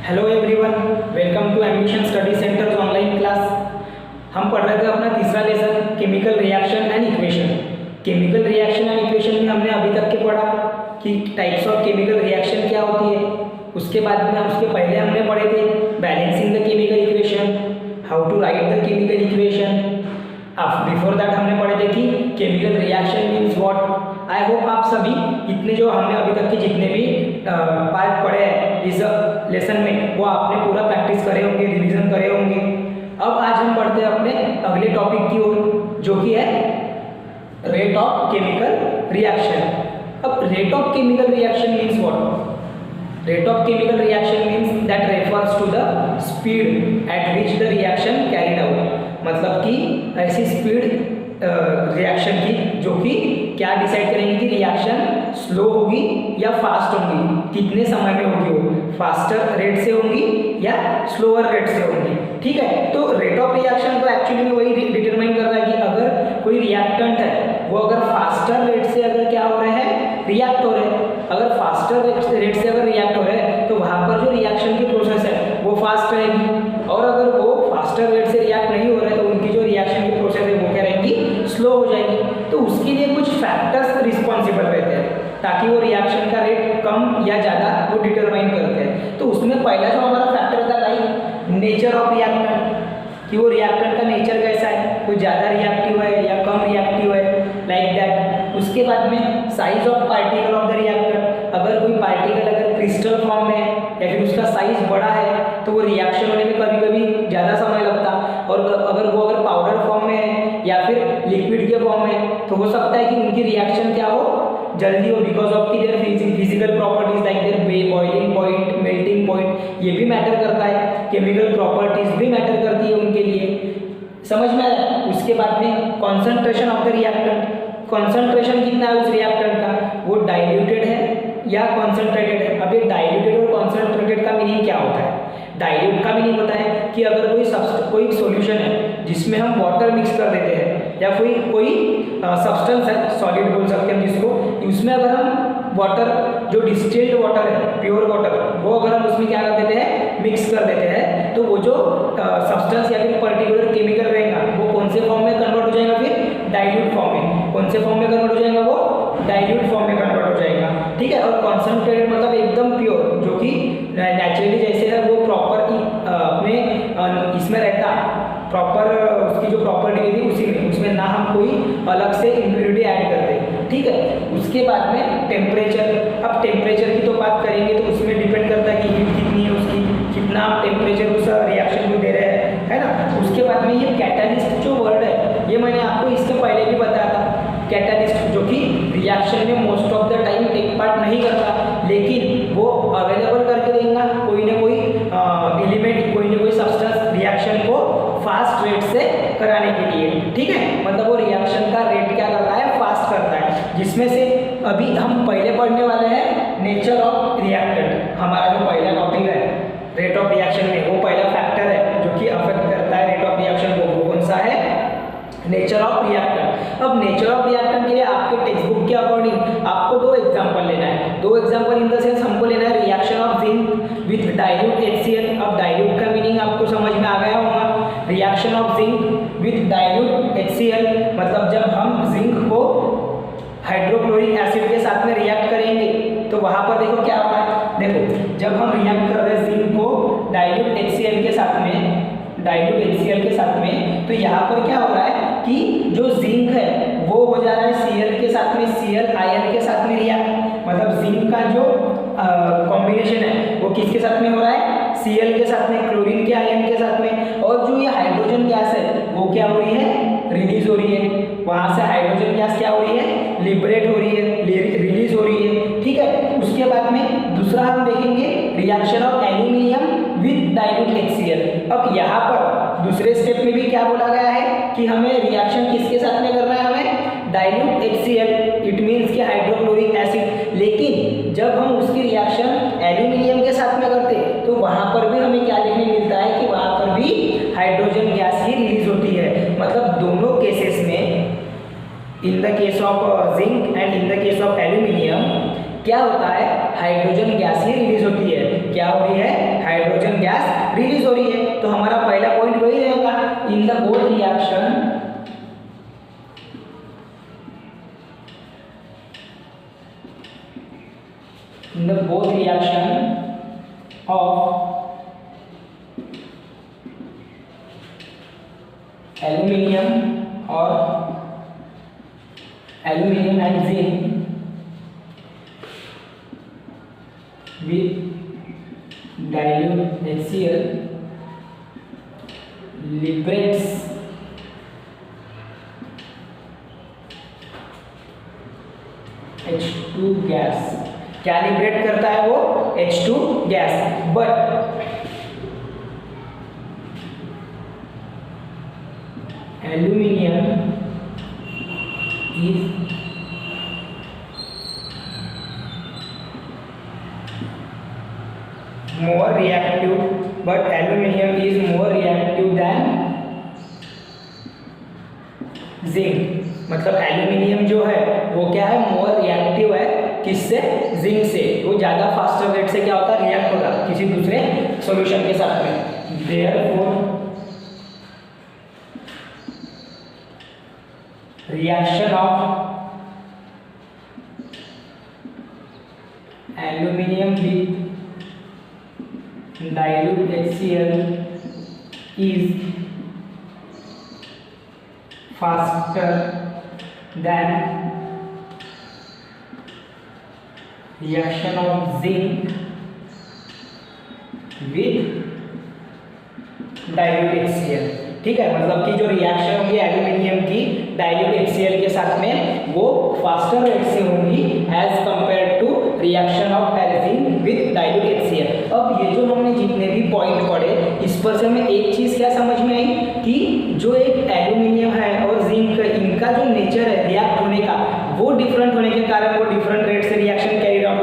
Hello everyone, welcome to Ambition Study Centre online class. हम पढ़ रहे थे अपना तीसरा lesson chemical reaction and equation. Chemical reaction and equation में हमने अभी तक के पढ़ा कि टाइप्स ऑफ केमिकल रिएक्शन क्या होती है। उसके बाद में उसके पहले हमने पढ़े थे balancing the chemical equation, how to write the chemical equation. Before that हमने पढ़े थे कि chemical reaction means what. I hope आप सभी इतने जो हमने अभी तक के जितने भी पार्ट पढ़े हैं इस लेसन में वो आपने पूरा प्रैक्टिस करे होंगे, रिवीजन करे होंगे। अब आज हम पढ़ते हैं अपने अगले टॉपिक की ओर, जो कि है रेट ऑफ केमिकल रिएक्शन। अब rate of chemical reaction means what? Rate of chemical reaction means that refers to the speed at which the reaction carried out. मतलब कि ऐसी स्पीड रिएक्शन की जो कि क्या डिसाइड करेंगे कि रिएक्शन स्लो होगी या फास्ट होगी, कितने समय में होगी, वो फास्टर रेट से होंगी या स्लोअर रेट से होंगी। ठीक है, तो रेट ऑफ रिएक्शन तो एक्चुअली में वही डिटरमाइन कर रहा है कि अगर कोई रिएक्टेंट है वो अगर फास्टर रेट से अगर क्या हो रहे हैं, रिएक्ट हो रहे हैं। अगर फास्टर रेट से अगर रिएक्ट हो रहे हैं तो वहाँ पर जो रिएक्शन की प्रोसेस है वो फास्ट रहेगी, और अगर वो फास्टर रेट से रिएक्ट नहीं हो रहे तो उनकी जो रिएक्शन की प्रोसेस है वो क्या रहेगी, स्लो हो जाएगी। तो उसके लिए कुछ फैक्टर्स रिस्पॉन्सिबल रहते हैं ताकि वो रिएक्शन का रेट कम या ज़्यादा वो डिटरमाइन करते हैं। तो उसमें पहला जो हमारा फैक्टर था भाई नेचर ऑफ रिएक्टेंट, कि वो रिएक्टेंट का नेचर कैसा है, कोई ज़्यादा रिएक्टिव है या कम रिएक्टिव है, लाइक दैट। उसके बाद में size of particle of the reactant, अगर कोई पार्टिकल अगर क्रिस्टल फॉर्म में है या फिर उसका साइज बड़ा है तो वो रिएक्शन होने में कभी कभी ज़्यादा समय लगता, और अगर वो पाउडर फॉर्म में है या फिर लिक्विड के फॉर्म में तो हो सकता है कि उनकी रिएक्शन क्या हो, जल्दी हो, बिकॉज ऑफ की their physical properties like there boiling point, melting point, ये भी मैटर करता है। केमिकल प्रॉपर्टीज भी मैटर करती है उनके लिए, समझ में आया। उसके बाद में concentration of the reactant, concentration कितना है उस रिएक्टेंट का, वो डाइल्यूटेड है या कॉन्सेंट्रेटेड है। अब ये डाइल्यूटेड और कॉन्सेंट्रेटेड का मीनिंग क्या होता है? डाइल्यूट का मीनिंग होता है कि अगर कोई सॉल्यूशन है जिसमें हम वाटर मिक्स कर देते हैं या कोई सब्सटेंस है, सॉलिड बोल सकते हैं जिसको, उसमें अगर हम वाटर, जो डिस्टिल्ड वाटर है, प्योर वाटर, वो अगर हम उसमें क्या कर देते हैं, मिक्स कर देते हैं, तो वो जो सब्सटेंस या फिर पर्टिकुलर केमिकल रहेगा वो कौन से फॉर्म में कन्वर्ट हो जाएगा, फिर डाइल्यूट फॉर्म में। कौन से फॉर्म में कन्वर्ट हो जाएगा, वो डाइल्यूट फॉर्म में कन्वर्ट हो जाएगा। ठीक है, और कॉन्सेंट्रेटेड मतलब एकदम प्योर, जो कि नेचुरली जैसे है वो प्रॉपर अपने इसमें रहता, प्रॉपर उसकी जो प्रॉपर्टी थी उसी में, उसमें ना हम कोई अलग से इम्प्योरिटी ऐड करते। ठीक है, उसके बाद में टेम्परेचर। अब टेम्परेचर की तो बात करेंगे तो उसमें डिपेंड करता है कि हीट कितनी है उसकी, कितना आप टेम्परेचर उस रिएक्शन को दे रहे हैं, है ना। उसके बाद में ये कैटालिस्ट जो वर्ड है, ये मैंने आपको इसके पहले भी बताया था। कैटालिस्ट जो कि रिएक्शन में most of the time take part नहीं करता, लेकिन वो अवेलेबल करके देगा कोई ना कोई एलिमेंट, कोई ना कोई सब्सटेंस रिएक्शन को फास्ट रेट से कराने के लिए। ठीक है, मतलब वो रिएक्शन का रेट क्या करता है, फास्ट करता है। जिसमें से अभी हम पहले पढ़ने वाले हैं नेचर ऑफ रिएक्टेंट। हमारा जो पहला टॉपिक है रेट ऑफ रिएक्शन में, वो पहला फैक्टर है जो कि अफेक्ट करता है रेट ऑफ रिएक्शन को, वो कौन सा है, नेचर ऑफ रिएक्टेंट। अब नेचर ऑफ रिएक्टेंट के लिए आपके टेक्स्ट बुक के अकॉर्डिंग आपको दो एग्जांपल लेना है। दो एग्जांपल इन द सेंस हमको लेना है reaction of zinc with dilute HCl। अब डाइल्यूट का मीनिंग आपको समझ में आ गया होगा। Reaction of zinc with dilute HCl मतलब जब हम जिंक को हाइड्रोक्लोरिक एसिड के साथ में रिएक्ट करेंगे तो वहाँ पर देखो क्या होगा। देखो जब हम रिएक्ट कर रहे हैं जिंक को डाइल्यूट HCl के साथ में, तो यहाँ पर क्या हो रहा है कि जो जिंक है वो हो जा रहा है Cl के साथ में, Cl आयन के साथ में रिएक्ट। मतलब जिंक का जो कॉम्बिनेशन है वो किसके साथ में हो रहा है, Cl के साथ में, क्लोरीन के आयन के साथ में। और जो ये हाइड्रोजन गैस है वो क्या हो रही है, रिलीज हो रही है। वहाँ से हाइड्रोजन गैस क्या हो रही है, लिबरेट हो रही है, रिलीज हो रही है। ठीक है, उसके बाद में दूसरा हम देखेंगे reaction of aluminium with dilute HCl। अब यहाँ पर दूसरे स्टेप में भी क्या बोला गया है कि हमें रिएक्शन किसके साथ में करना है, हमें डाइल्यूट HCl, इट मीन्स कि हाइड्रोक्लोरिक एसिड। लेकिन जब हम उसकी रिएक्शन एल्यूमिनियम के साथ में करते तो वहाँ पर भी हमें क्या देखने मिलता है कि वहाँ पर भी हाइड्रोजन गैस ही रिलीज होती है। मतलब दोनों केसेस में, in the case of zinc and in the case of aluminium, क्या होता है, हाइड्रोजन गैस ही रिलीज होती है। क्या हो रही है, हाइड्रोजन गैस रिलीज हो रही है। तो हमारा पहला पॉइंट वही रहेगा, in the both reaction in the both reaction of aluminium and zinc with dilute HCl liberates H2 gas. क्या लिबरेट करता है वो, H2 gas. But aluminium is more reactive, but aluminium is more reactive than zinc. मतलब aluminium जो है वो क्या है, मोर रिएक्टिव है, किससे, जिंक से। वो ज़्यादा फास्टर रेट से क्या होता है, रिएक्ट होता है किसी दूसरे सॉल्यूशन के साथ में। Therefore reaction of aluminium with dilute HCl is faster than reaction of zinc with dilute HCl। ठीक है, मतलब कि जो रिएक्शन होगी एल्यूमिनियम की डाइल्यूट HCl के साथ में वो फास्टर रेट से होंगी as compare to reaction of zinc with dilute HCl। अब ये जो हमने जितने भी पॉइंट पढ़े, इस पर से हमें एक चीज़ क्या समझ में आई कि जो एक एल्यूमिनियम है और जिंक, इनका जो नेचर है रिएक्ट होने का, वो डिफरेंट होने के कारण वो डिफरेंट रेट से रिएक्शन कैरी आउट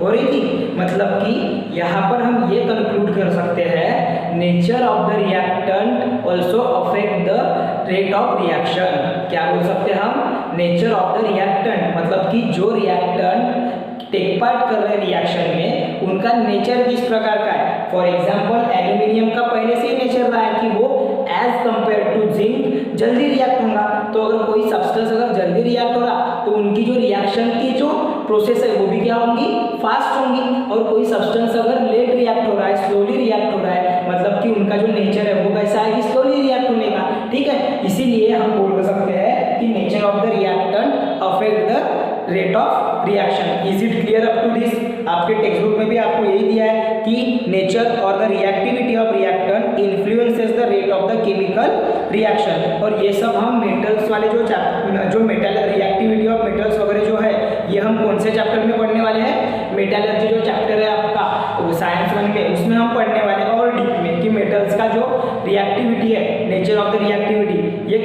हो रही थी। मतलब कि यहाँ पर हम ये कंक्लूड कर सकते हैं, nature of the reactant also affect the rate of reaction. क्या बोल सकते हैं हम, नेचर ऑफ द रिएक्टेंट, मतलब कि जो रिएक्टेंट टेक पार्ट कर रहे हैं रिएक्शन में, उनका नेचर किस प्रकार का है। फॉर एग्जाम्पल एल्यूमिनियम का पहले से ही नेचर रहा है कि वो एज कंपेयर टू जिंक जल्दी रिएक्ट होगा। तो अगर कोई सब्सटेंस अगर जल्दी रिएक्ट हो रहा तो उनकी जो रिएक्शन की जो प्रोसेस है वो भी क्या होंगी, फास्ट होंगी। और कोई सब्सटेंस अगर लेट रिएक्ट हो रहा है, स्लोली रिएक्ट हो रहा है, मतलब कि उनका जो नेचर है वो कैसा है कि स्लोली रिएक्ट होने का। ठीक है, इसीलिए हम बोल सकते हैं कि nature of the reactant affect the rate of reaction. Is it clear up to this? आपके टेक्स्ट बुक में भी आपको यही दिया है कि नेचर और the reactivity of reactant influences the rate of the chemical reaction. और ये सब हम मेटल्स वाले जो मेटल रिएक्टिविटी ऑफ मेटल्स वगैरह जो है, ये हम कौन से चैप्टर में पढ़ने वाले हैं, मेटलर्जी जो चैप्टर है आपका साइंस 1 में, उसमें हम पढ़ने वाले हैं और डीप में कि मेटल्स का जो रिएक्टिविटी है, नेचर ऑफ द रिएक्टिविटी, ये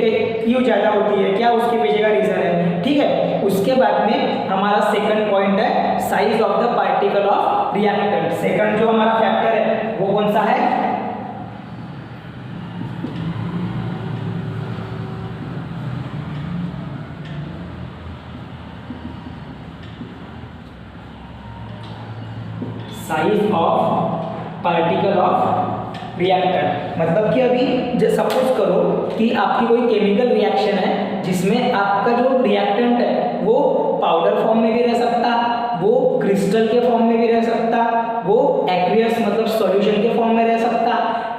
क्यों ज़्यादा होती है, क्या उसके पीछे का रीजन है। ठीक है, उसके बाद में हमारा सेकंड पॉइंट है size of the particle of reactant. Second जो हमारा फैक्टर है वो कौन सा है, size of particle of reactant. मतलब कि अभी सपोज करो कि आपकी कोई केमिकल रिएक्शन है जिसमें आपका जो रिएक्टेंट है वो पाउडर फॉर्म में भी रह सकता, वो क्रिस्टल के फॉर्म में भी रह सकता, वो एक्वियस मतलब सॉल्यूशन के फॉर्म में रह सकता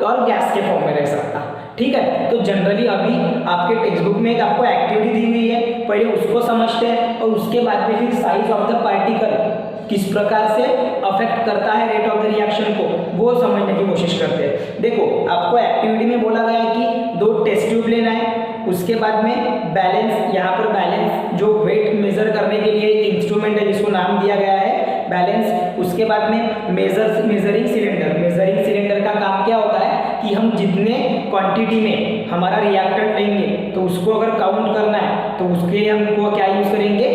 और गैस के फॉर्म में रह सकता। ठीक है, तो जनरली अभी आपके टेक्स्ट बुक में एक आपको एक्टिविटी दी हुई है, पहले उसको समझते हैं और उसके बाद में फिर साइज ऑफ द पार्टिकल किस प्रकार से अफेक्ट करता है रेट ऑफ द रिएक्शन को, वो समझने की कोशिश करते हैं। देखो, आपको एक्टिविटी में बोला गया है कि 2 टेस्ट ट्यूब लेना है, उसके बाद में बैलेंस, यहाँ पर बैलेंस जो वेट मेजर करने के लिए इंस्ट्रूमेंट है जिसको नाम दिया गया है बैलेंस। उसके बाद में मेजरिंग सिलेंडर का काम क्या होता है कि हम जितने क्वांटिटी में हमारा रिएक्टेंट लेंगे तो उसको अगर काउंट करना है तो उसके लिए हमको क्या यूज करेंगे,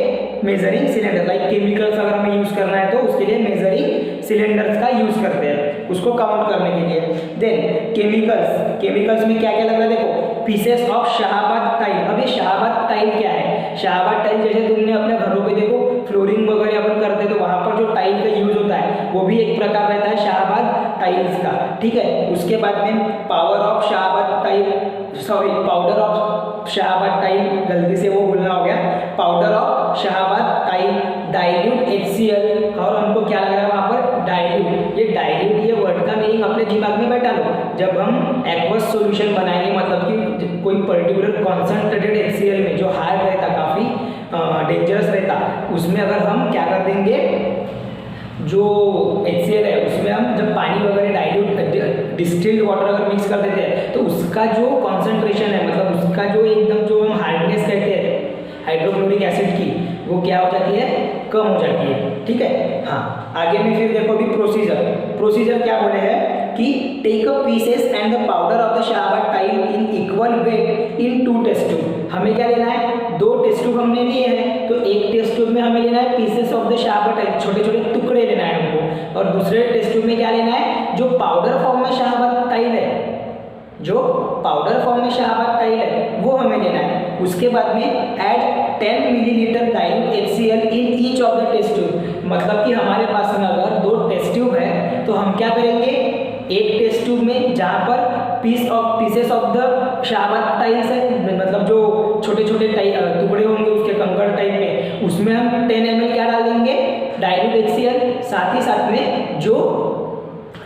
मेजरिंग सिलेंडर। लाइक केमिकल्स अगर हमें यूज करना है तो उसके लिए मेजरिंग सिलेंडर्स का यूज करते हैं उसको काउंट करने के लिए। देन केमिकल्स में क्या क्या लग रहा है, देखो पीसेस ऑफ शाहाबाद टाइल। अब ये शाहाबाद टाइल क्या है, शाहाबाद टाइल जैसे तुमने अपने घरों पे देखो फ्लोरिंग वगैरह अपन करते हैं तो वहाँ पर जो टाइल का यूज होता है वो भी एक प्रकार रहता है टाइल्स का, ठीक है। उसके बाद में पाउडर ऑफ शाहाबाद टाइल, गलती से वो बोलना हो गया, powder of Shahabad tile, dilute HCl, और हमको क्या लग रहा है वहाँ पर डाइल्यूट। ये डाइल्यूट, ये वर्ड का मीनिंग अपने दिमाग में बैठा लो। जब हम एक्वस सॉल्यूशन बनाएंगे, मतलब कि कोई पर्टिकुलर कॉन्सेंट्रेटेड HCl में जो हार्ड रहता, काफ़ी डेंजरस रहता, उसमें अगर हम क्या कर देंगे, जो HCl है उसमें हम जब पानी वगैरह डाइल्यूट डिस्टिल्ड वाटर अगर मिक्स कर देते हैं तो उसका जो कॉन्सेंट्रेशन है, मतलब उसका जो एकदम जो हम हार्डनेस कहते हैं हाइड्रोक्लोरिक एसिड की, वो क्या हो जाती है, कम हो जाती है, ठीक है। हाँ, आगे में फिर देखो अभी प्रोसीजर क्या बोले हैं कि take a pieces and the powder of the Shahabad tile in equal weight in 2 test tube. हमें क्या लेना है, 2 टेस्ट ट्यूब हमने लिए हैं, तो एक टेस्ट ट्यूब में हमें लेना है pieces of the Shahabad tile, छोटे छोटे टुकड़े लेना है हमको, और दूसरे टेस्ट ट्यूब में क्या लेना है, जो पाउडर फॉर्म में शाहाबाद टाइल है, जो पाउडर फॉर्म में शाहाबाद टाइल है वो हमें लेना है। उसके बाद में add 10 millilitre dilute HCl in each of the test tube. मतलब कि हमारे पास में अगर 2 टेस्ट ट्यूब है तो हम क्या करेंगे, एक टेस्ट ट्यूब में जहाँ पर pieces of the Shahabad tiles है, मतलब जो छोटे छोटे टुकड़े होंगे उसके कंकड़ टाइप में, उसमें हम 10 ml क्या डाल देंगे, डाइल्यूट HCl। साथ ही साथ में जो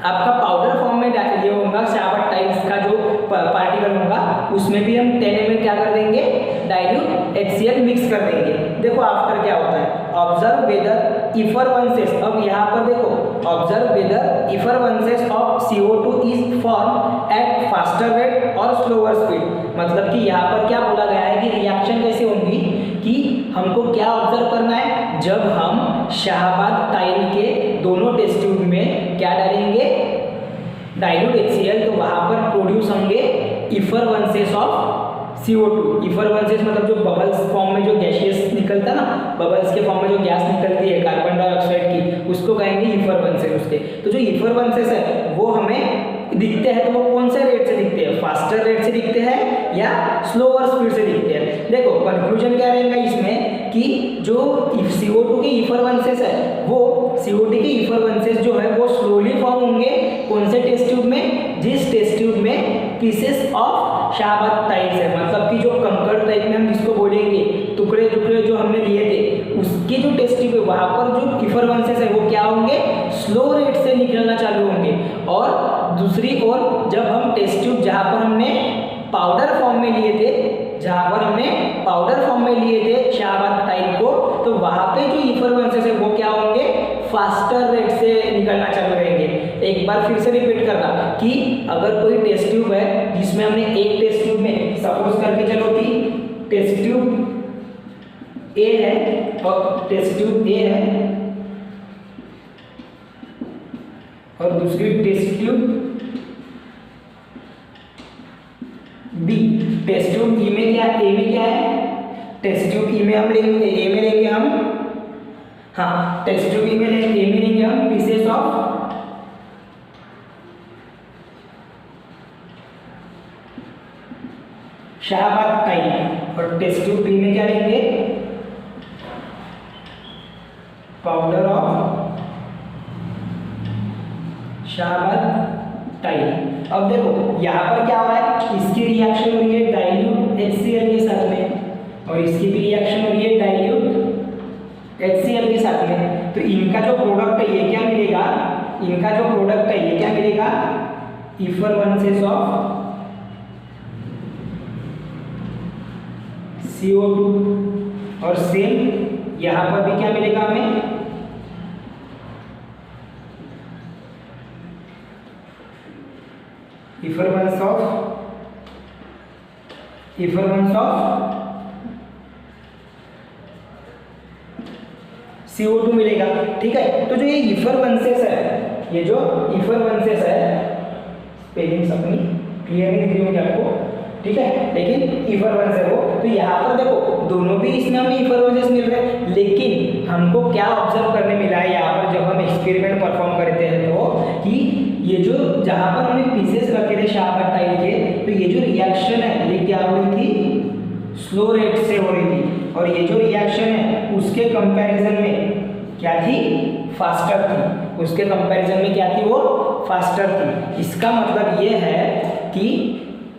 आपका पाउडर फॉर्म में ये होगा शाहाबाद टाइल्स का जो पार्टिकल होगा, उसमें भी हम 10 ml क्या कर देंगे, डाइल्यूट HCl मिक्स कर देंगे। देखो आफ्टर क्या होता है, ऑब्जर्व वेदर इफरवेंसेस, अब यहाँ पर देखो, observe whether effervescences of CO2 is form at faster rate और स्लोअर स्पीड। मतलब कि यहाँ पर क्या बोला गया है कि रिएक्शन कैसे होंगी, कि हमको क्या ऑब्जर्व करना है, जब हम शाहाबाद टाइल के दोनों टेस्ट ट्यूब में क्या डालेंगे, डाइल्यूट HCl, तो वहाँ पर प्रोड्यूस होंगे इफरवेंसेस ऑफ CO2। इफरवेंसेस मतलब जो बबल्स फॉर्म में जो गैसियस निकलता ना, बबल्स के फॉर्म में जो गैस निकलती है कार्बन डाइऑक्साइड की, उसको कहेंगे इफरवेंसेस उसके। तो जो इफरवेंसेस है वो हमें दिखते हैं, तो वो कौन से रेट से दिखते हैं, फास्टर रेट से दिखते हैं या स्लोअर स्पीड से दिखते हैं। देखो कंक्लूजन क्या रहेगा इसमें, कि जो CO2 के इफरवेंसेस है, वो CO2 के इफरवेंसेस जो है वो स्लोली फॉर्म होंगे कौन से टेस्ट ट्यूब में, जिस टेस्ट ट्यूब में पीसेस ऑफ शाहाबाद टाइल्स है, मतलब कि जो कंकड़ टाइप में हम जिसको बोलेंगे, टुकड़े टुकड़े जो हमने लिए थे, उसके जो टेस्ट ट्यूब है वहाँ पर जो इफरवेंसेस है वो क्या होंगे, स्लो रेट से निकलना चालू होंगे। और दूसरी ओर जब हम टेस्ट ट्यूब जहाँ पर हमने पाउडर फॉर्म में लिए थे, शाहाबाद टाइल को, तो वहाँ पे जो इफरवेंसेस है वो क्या होंगे, फास्टर रेट से निकलना चालू रहेंगे। एक बार फिर से रिपीट करना कि अगर कोई टेस्ट ट्यूब है जिसमें हमने एक टेस्ट ट्यूब में सपोज करके चलो कि टेस्ट ट्यूब A है और टेस्ट ट्यूब A है, और दूसरी test tube B। Test tube E में क्या, A में क्या है, टेस्ट ट्यूब E में हम लेंगे, A में लेंगे हम, हाँ टेस्ट ट्यूब E में लेंगे, A में लेंगे हम पीसेस ऑफ शाहाबाद टाइल, और टेस्ट ट्यूब B में क्या लेंगे, पाउडर ऑफ शाहाबाद टाइल। अब देखो यहाँ पर क्या हो रहा है, इसकी रिएक्शन हो रही है डाइल्यूट HCl के साथ में, और इसकी भी रिएक्शन हो रही है डाइल्यूट HCl के साथ में। तो इनका जो प्रोडक्ट है ये क्या मिलेगा, इफरवेंसेस ऑफ CO2, और सेम यहाँ पर भी क्या मिलेगा हमें, इफरवेंस ऑफ CO2 मिलेगा, ठीक है। तो जो ये इफरवेंसेस है, स्पेलिंग्स अपनी क्लियर नहीं दिख रही होंगी आपको, ठीक है, लेकिन इफरवेंस है वो। तो यहाँ पर देखो दोनों भी इसमें हमें इफरवेंसेस मिल रहे हैं, लेकिन हमको क्या ऑब्जर्व करने मिला है यहाँ पर जब हम एक्सपेरिमेंट परफॉर्म करते हैं, तो कि ये जो जहाँ पर हमने पीसेस रखे थे शाहाबाद टाइल के, तो ये जो रिएक्शन है ये क्या हो रही थी, स्लो रेट से हो रही थी, और ये जो रिएक्शन है उसके कंपैरिजन में क्या थी, फास्टर थी, उसके कंपैरिजन में क्या थी वो फास्टर थी। इसका मतलब ये है कि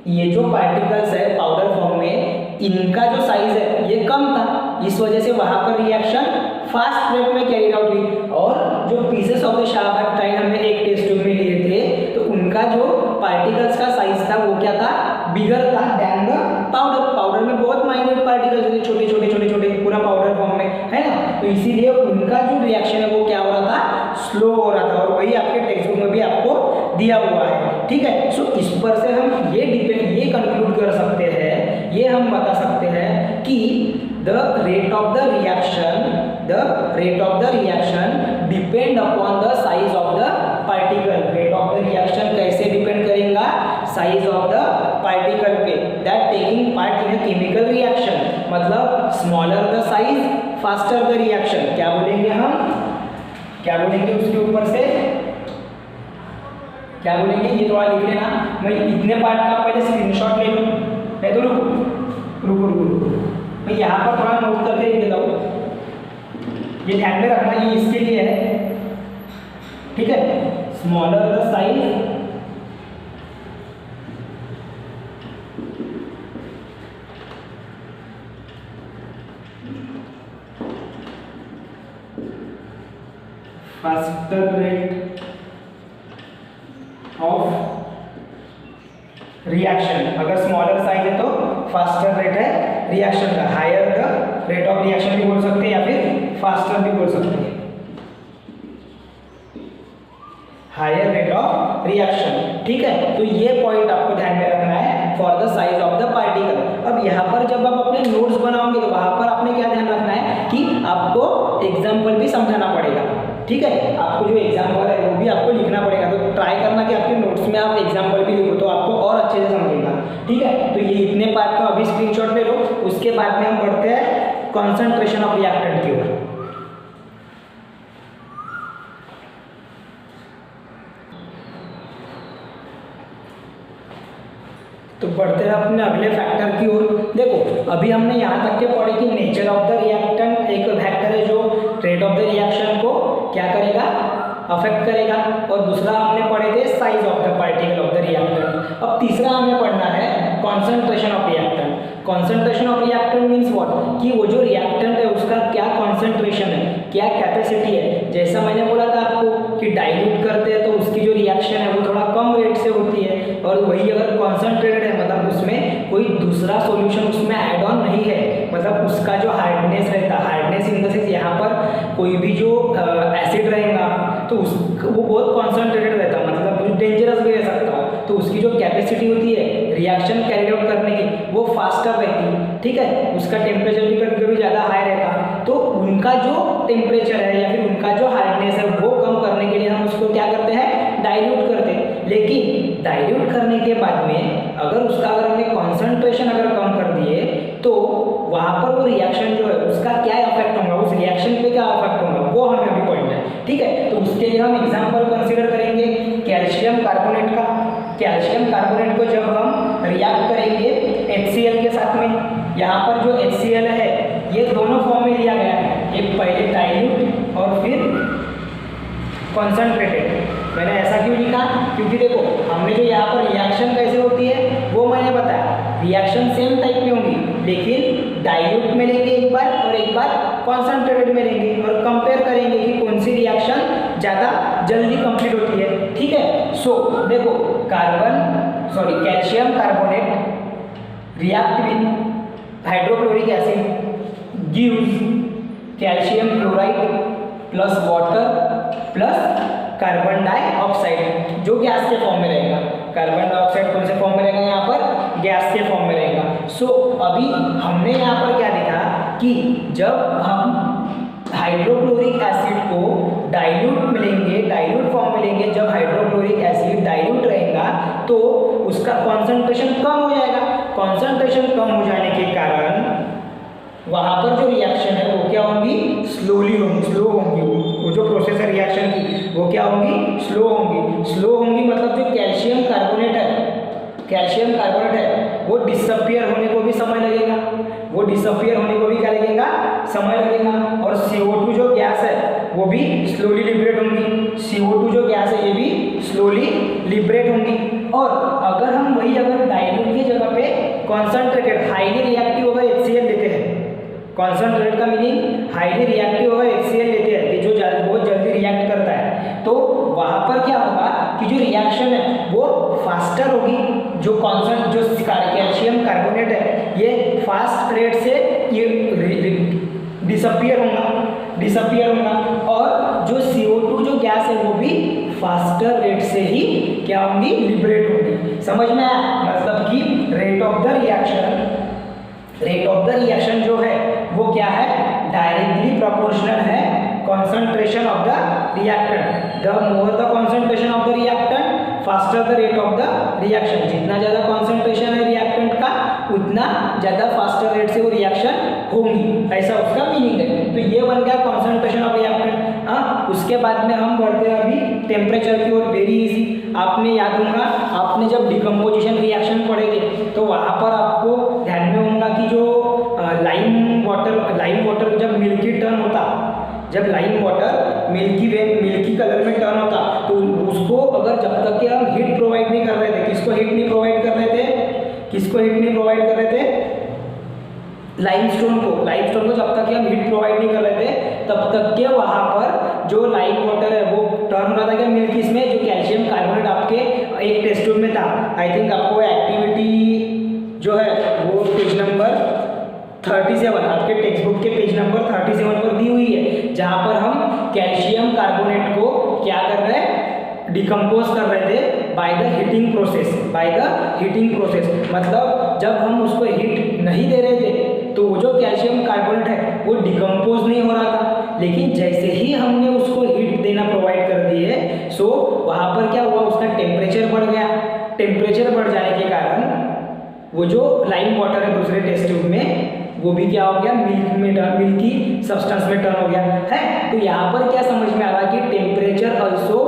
ये जो पार्टिकल्स है पाउडर फॉर्म में, इनका जो साइज है ये कम था, इस वजह से वहां पर रिएक्शन फास्ट रेट में कैरिड आउट हुई। और जो पीसेस ऑफ द शार्प हमने एक टेस्ट ट्यूब में लिए थे, तो उनका जो पार्टिकल्स का साइज था वो क्या था, बिगर था देन द पाउडर। पाउडर में बहुत माइन्यूट पार्टिकल्स होते, छोटे छोटे छोटे छोटे, पूरा पाउडर फॉर्म में है ना, तो इसीलिए उनका जो रिएक्शन है वो क्या हो रहा था, स्लो हो रहा था। और वही आपके टेक्स्ट बुक में भी आपको दिया हुआ है, ठीक है। सो इस पर से हम ये कंक्लूड कर सकते हैं, ये हम बता सकते हैं कि the rate of the reaction depend upon the size of the particle. Rate of the reaction कैसे डिपेंड करेगा, साइज ऑफ द पार्टिकल पे, that taking part in a chemical reaction. मतलब smaller the size faster the reaction. क्या बोलेंगे हम, क्या बोलेंगे उसके ऊपर से, क्या बोलेंगे, ये थोड़ा लिख लेना। मैं इतने पार्ट का पहले स्क्रीनशॉट ले लूँ, नहीं तो रुको मैं यहाँ पर थोड़ा नोट करके लिख देता हूँ। ये ध्यान में रखना, ये इसके लिए है, ठीक है। Smaller the size faster rate of reaction. अगर स्मॉलर साइज है तो फास्टर रेट है रिएक्शन का, higher the rate of reaction भी बोल सकते हैं या फिर फास्टर भी बोल सकते हैं, हायर रेट ऑफ रिएक्शन, ठीक है। तो ये पॉइंट आपको ध्यान में रखना है for the size of the particle. अब यहाँ पर जब आप अपने नोट्स बनाओगे तो वहां पर आपने क्या ध्यान रखना है कि आपको एग्जाम्पल भी समझाना पड़ेगा, ठीक है। आपको जो एग्जाम्पल है वो भी आपको लिखना पड़ेगा, तो ट्राई करना कि आपके नोट्स में आप एग्जाम्पल भी लिखो, तो आपको और अच्छे से समझेगा, ठीक है। तो ये इतने पार्ट का अभी स्क्रीनशॉट ले लो, उसके बाद में हम बढ़ते हैं कॉन्सेंट्रेशन ऑफ रिएक्टेंट की ओर। तो बढ़ते हैं अपने अगले फैक्टर की ओर। देखो अभी हमने यहाँ तक के पढ़े कि नेचर ऑफ द रिएक्टेंट एक फैक्टर है जो रेट ऑफ द रिएक्शन को क्या करेगा, अफेक्ट करेगा, और दूसरा हमने पढ़े थे size of the particle of the reactant. अब तीसरा हमें पढ़ना है concentration of reactant. Concentration of reactant means what, कि वो जो रिएक्टेंट है उसका क्या कॉन्सेंट्रेशन है, क्या कैपेसिटी है। जैसा मैंने बोला था आपको कि डाइल्यूट करते हैं तो उसकी जो रिएक्शन है वो थोड़ा कम रेट से होती है, और वही अगर कॉन्सेंट्रेटेड है मतलब उसमें कोई दूसरा सॉल्यूशन उसमें ऐड ऑन नहीं है, मतलब उसका जो हार्डनेस रहता है, हार्डनेस इन द सेंस यहाँ पर कोई भी जो एसिड रहेगा तो वो बहुत कॉन्सेंट्रेटेड रहता है, मतलब डेंजरस भी रह सकता है, तो उसकी जो कैपेसिटी होती है रिएक्शन कैरी आउट करने की वो फास्टर रहती है, ठीक है। उसका टेम्परेचर भी कभी कभी ज़्यादा हाई रहता, तो उनका जो टेम्परेचर है या फिर उनका जो हार्डनेस है वो कम करने के लिए हम उसको क्या करते हैं, डाइल्यूट करते हैं। लेकिन डाइल्यूट करने के बाद में अगर हमने कॉन्सेंट्रेशन अगर कम कर दिए तो वहाँ पर वो रिएक्शन जो है उसका क्या इफेक्ट होगा, उस रिएक्शन पे क्या इफेक्ट होगा वो हमें अभी पढ़ना है, ठीक है। तो उसके लिए हम एग्जांपल कंसीडर करेंगे कैल्शियम कार्बोनेट का। कैल्शियम कार्बोनेट को जब हम रिएक्ट करेंगे HCl के साथ में, यहाँ पर जो HCl है ये दोनों फॉर्म में लिया गया है, एक पहले डाइल्यूट और फिर कॉन्सेंट्रेटेड। मैंने ऐसा क्यों लिखा, क्योंकि देखो हमने जो यहाँ पर रिएक्शन कैसे होती है वो मैंने बताया, रिएक्शन सेम टाइप की होंगी लेकिन डाइल्यूट में लेंगे एक बार और एक बार कॉन्सेंट्रेटेड में लेंगे और कंपेयर करेंगे कि कौन सी रिएक्शन ज़्यादा जल्दी कंप्लीट होती है, ठीक है। सो देखो calcium carbonate react with hydrochloric acid gives calcium chloride plus water plus carbon dioxide, जो गैस के फॉर्म में रहेगा। कार्बन डाइऑक्साइड कौन से फॉर्म में रहेगा, यहाँ पर गैस के फॉर्म में रहेगा। सो अभी हमने यहाँ पर क्या देखा कि जब हम हाइड्रोक्लोरिक एसिड को डाइल्यूट में लेंगे, डाइल्यूट फॉर्म में लेंगे, जब हाइड्रोक्लोरिक एसिड डाइल्यूट रहेगा तो उसका कॉन्सेंट्रेशन कम हो जाएगा। कॉन्सेंट्रेशन कम हो जाने के कारण वहाँ पर जो रिएक्शन है वो क्या होंगी, स्लो होंगी। वो जो प्रोसेस है रिएक्शन की वो क्या होंगी, स्लो होंगी। मतलब जो कैल्शियम कार्बोनेट है वो डिसअपियर होने को भी समय लगेगा, और CO2 जो गैस है वो भी स्लोली स्लोली लिबरेट होंगी। और अगर हम वही अगर डाइल्यूट की जगह पे कॉन्सनट्रेटेड हाईली रिएक्टिव होगा HCl लेते हैं, कॉन्सनट्रेट का मीनिंग हाईली रिएक्टिव होगा HCl लेते हैं कि जो बहुत जल्दी रिएक्ट करता है, तो वहाँ पर क्या होगा कि जो रिएक्शन है वो फास्टर होगी। जो कैल्शियम कार्बोनेट है ये फास्ट रेट से ये डिसअपियर होगा और जो CO2 जो गैस है वो भी फास्टर रेट से ही क्या होंगी, लिबरेट होंगी। समझ में आया? मतलब कि रेट ऑफ द रिएक्शन जो है वो क्या है, डायरेक्टली प्रोपोर्शनल है concentration of the reactant। the more the concentration of the reactant faster the rate of the reaction। जितना ज़्यादा concentration है reactant का उतना ज़्यादा faster rate से वो reaction होंगी, ऐसा उसका मीनिंग है। तो ये बन गया concentration of reactant। हाँ, उसके बाद में हम बढ़ते हैं अभी टेम्परेचर की ओर। वेरी इजी, आपने याद होगा आपने जब डिकम्पोजिशन रिएक्शन पढ़े थे तो वहाँ पर आपको ध्यान में होगा कि जो लाइम वाटर जब मिल्की टर्न होता, जब लाइम वाटर मिल्की कलर में टर्न होता तो उसको अगर जब तक कि हम हीट प्रोवाइड नहीं कर रहे थे, किसको हीट नहीं प्रोवाइड कर रहे थे, लाइमस्टोन को जब तक कि हम हीट प्रोवाइड नहीं कर रहे थे तब तक के वहाँ पर जो लाइम वाटर है वो टर्न हो रहा था क्या, मिल्की में जो कैल्शियम कार्बोनेट आपके एक टेस्ट ट्यूब में था। आई थिंक आपको एक्टिविटी जो है वो पेज नंबर 37 आपके टेक्स्ट बुक के पेज नंबर 37 पर दी हुई है, जहाँ पर हम कैल्शियम कार्बोनेट को क्या कर रहे हैं, डिकम्पोज कर रहे थे बाय द हीटिंग प्रोसेस। मतलब जब हम उसको हीट नहीं दे रहे थे तो वो जो कैल्शियम कार्बोनेट है वो डिकम्पोज नहीं हो रहा था, लेकिन जैसे ही हमने उसको हीट देना प्रोवाइड कर दी है सो वहाँ पर क्या हुआ, उसका टेम्परेचर बढ़ गया। टेम्परेचर बढ़ जाने के कारण वो जो लाइम वाटर है दूसरे टेस्ट ट्यूब में वो भी क्या हो गया, मिल्की सब्सटेंस में टर्न हो गया है। तो यहाँ पर क्या समझ में आ रहा कि temperature also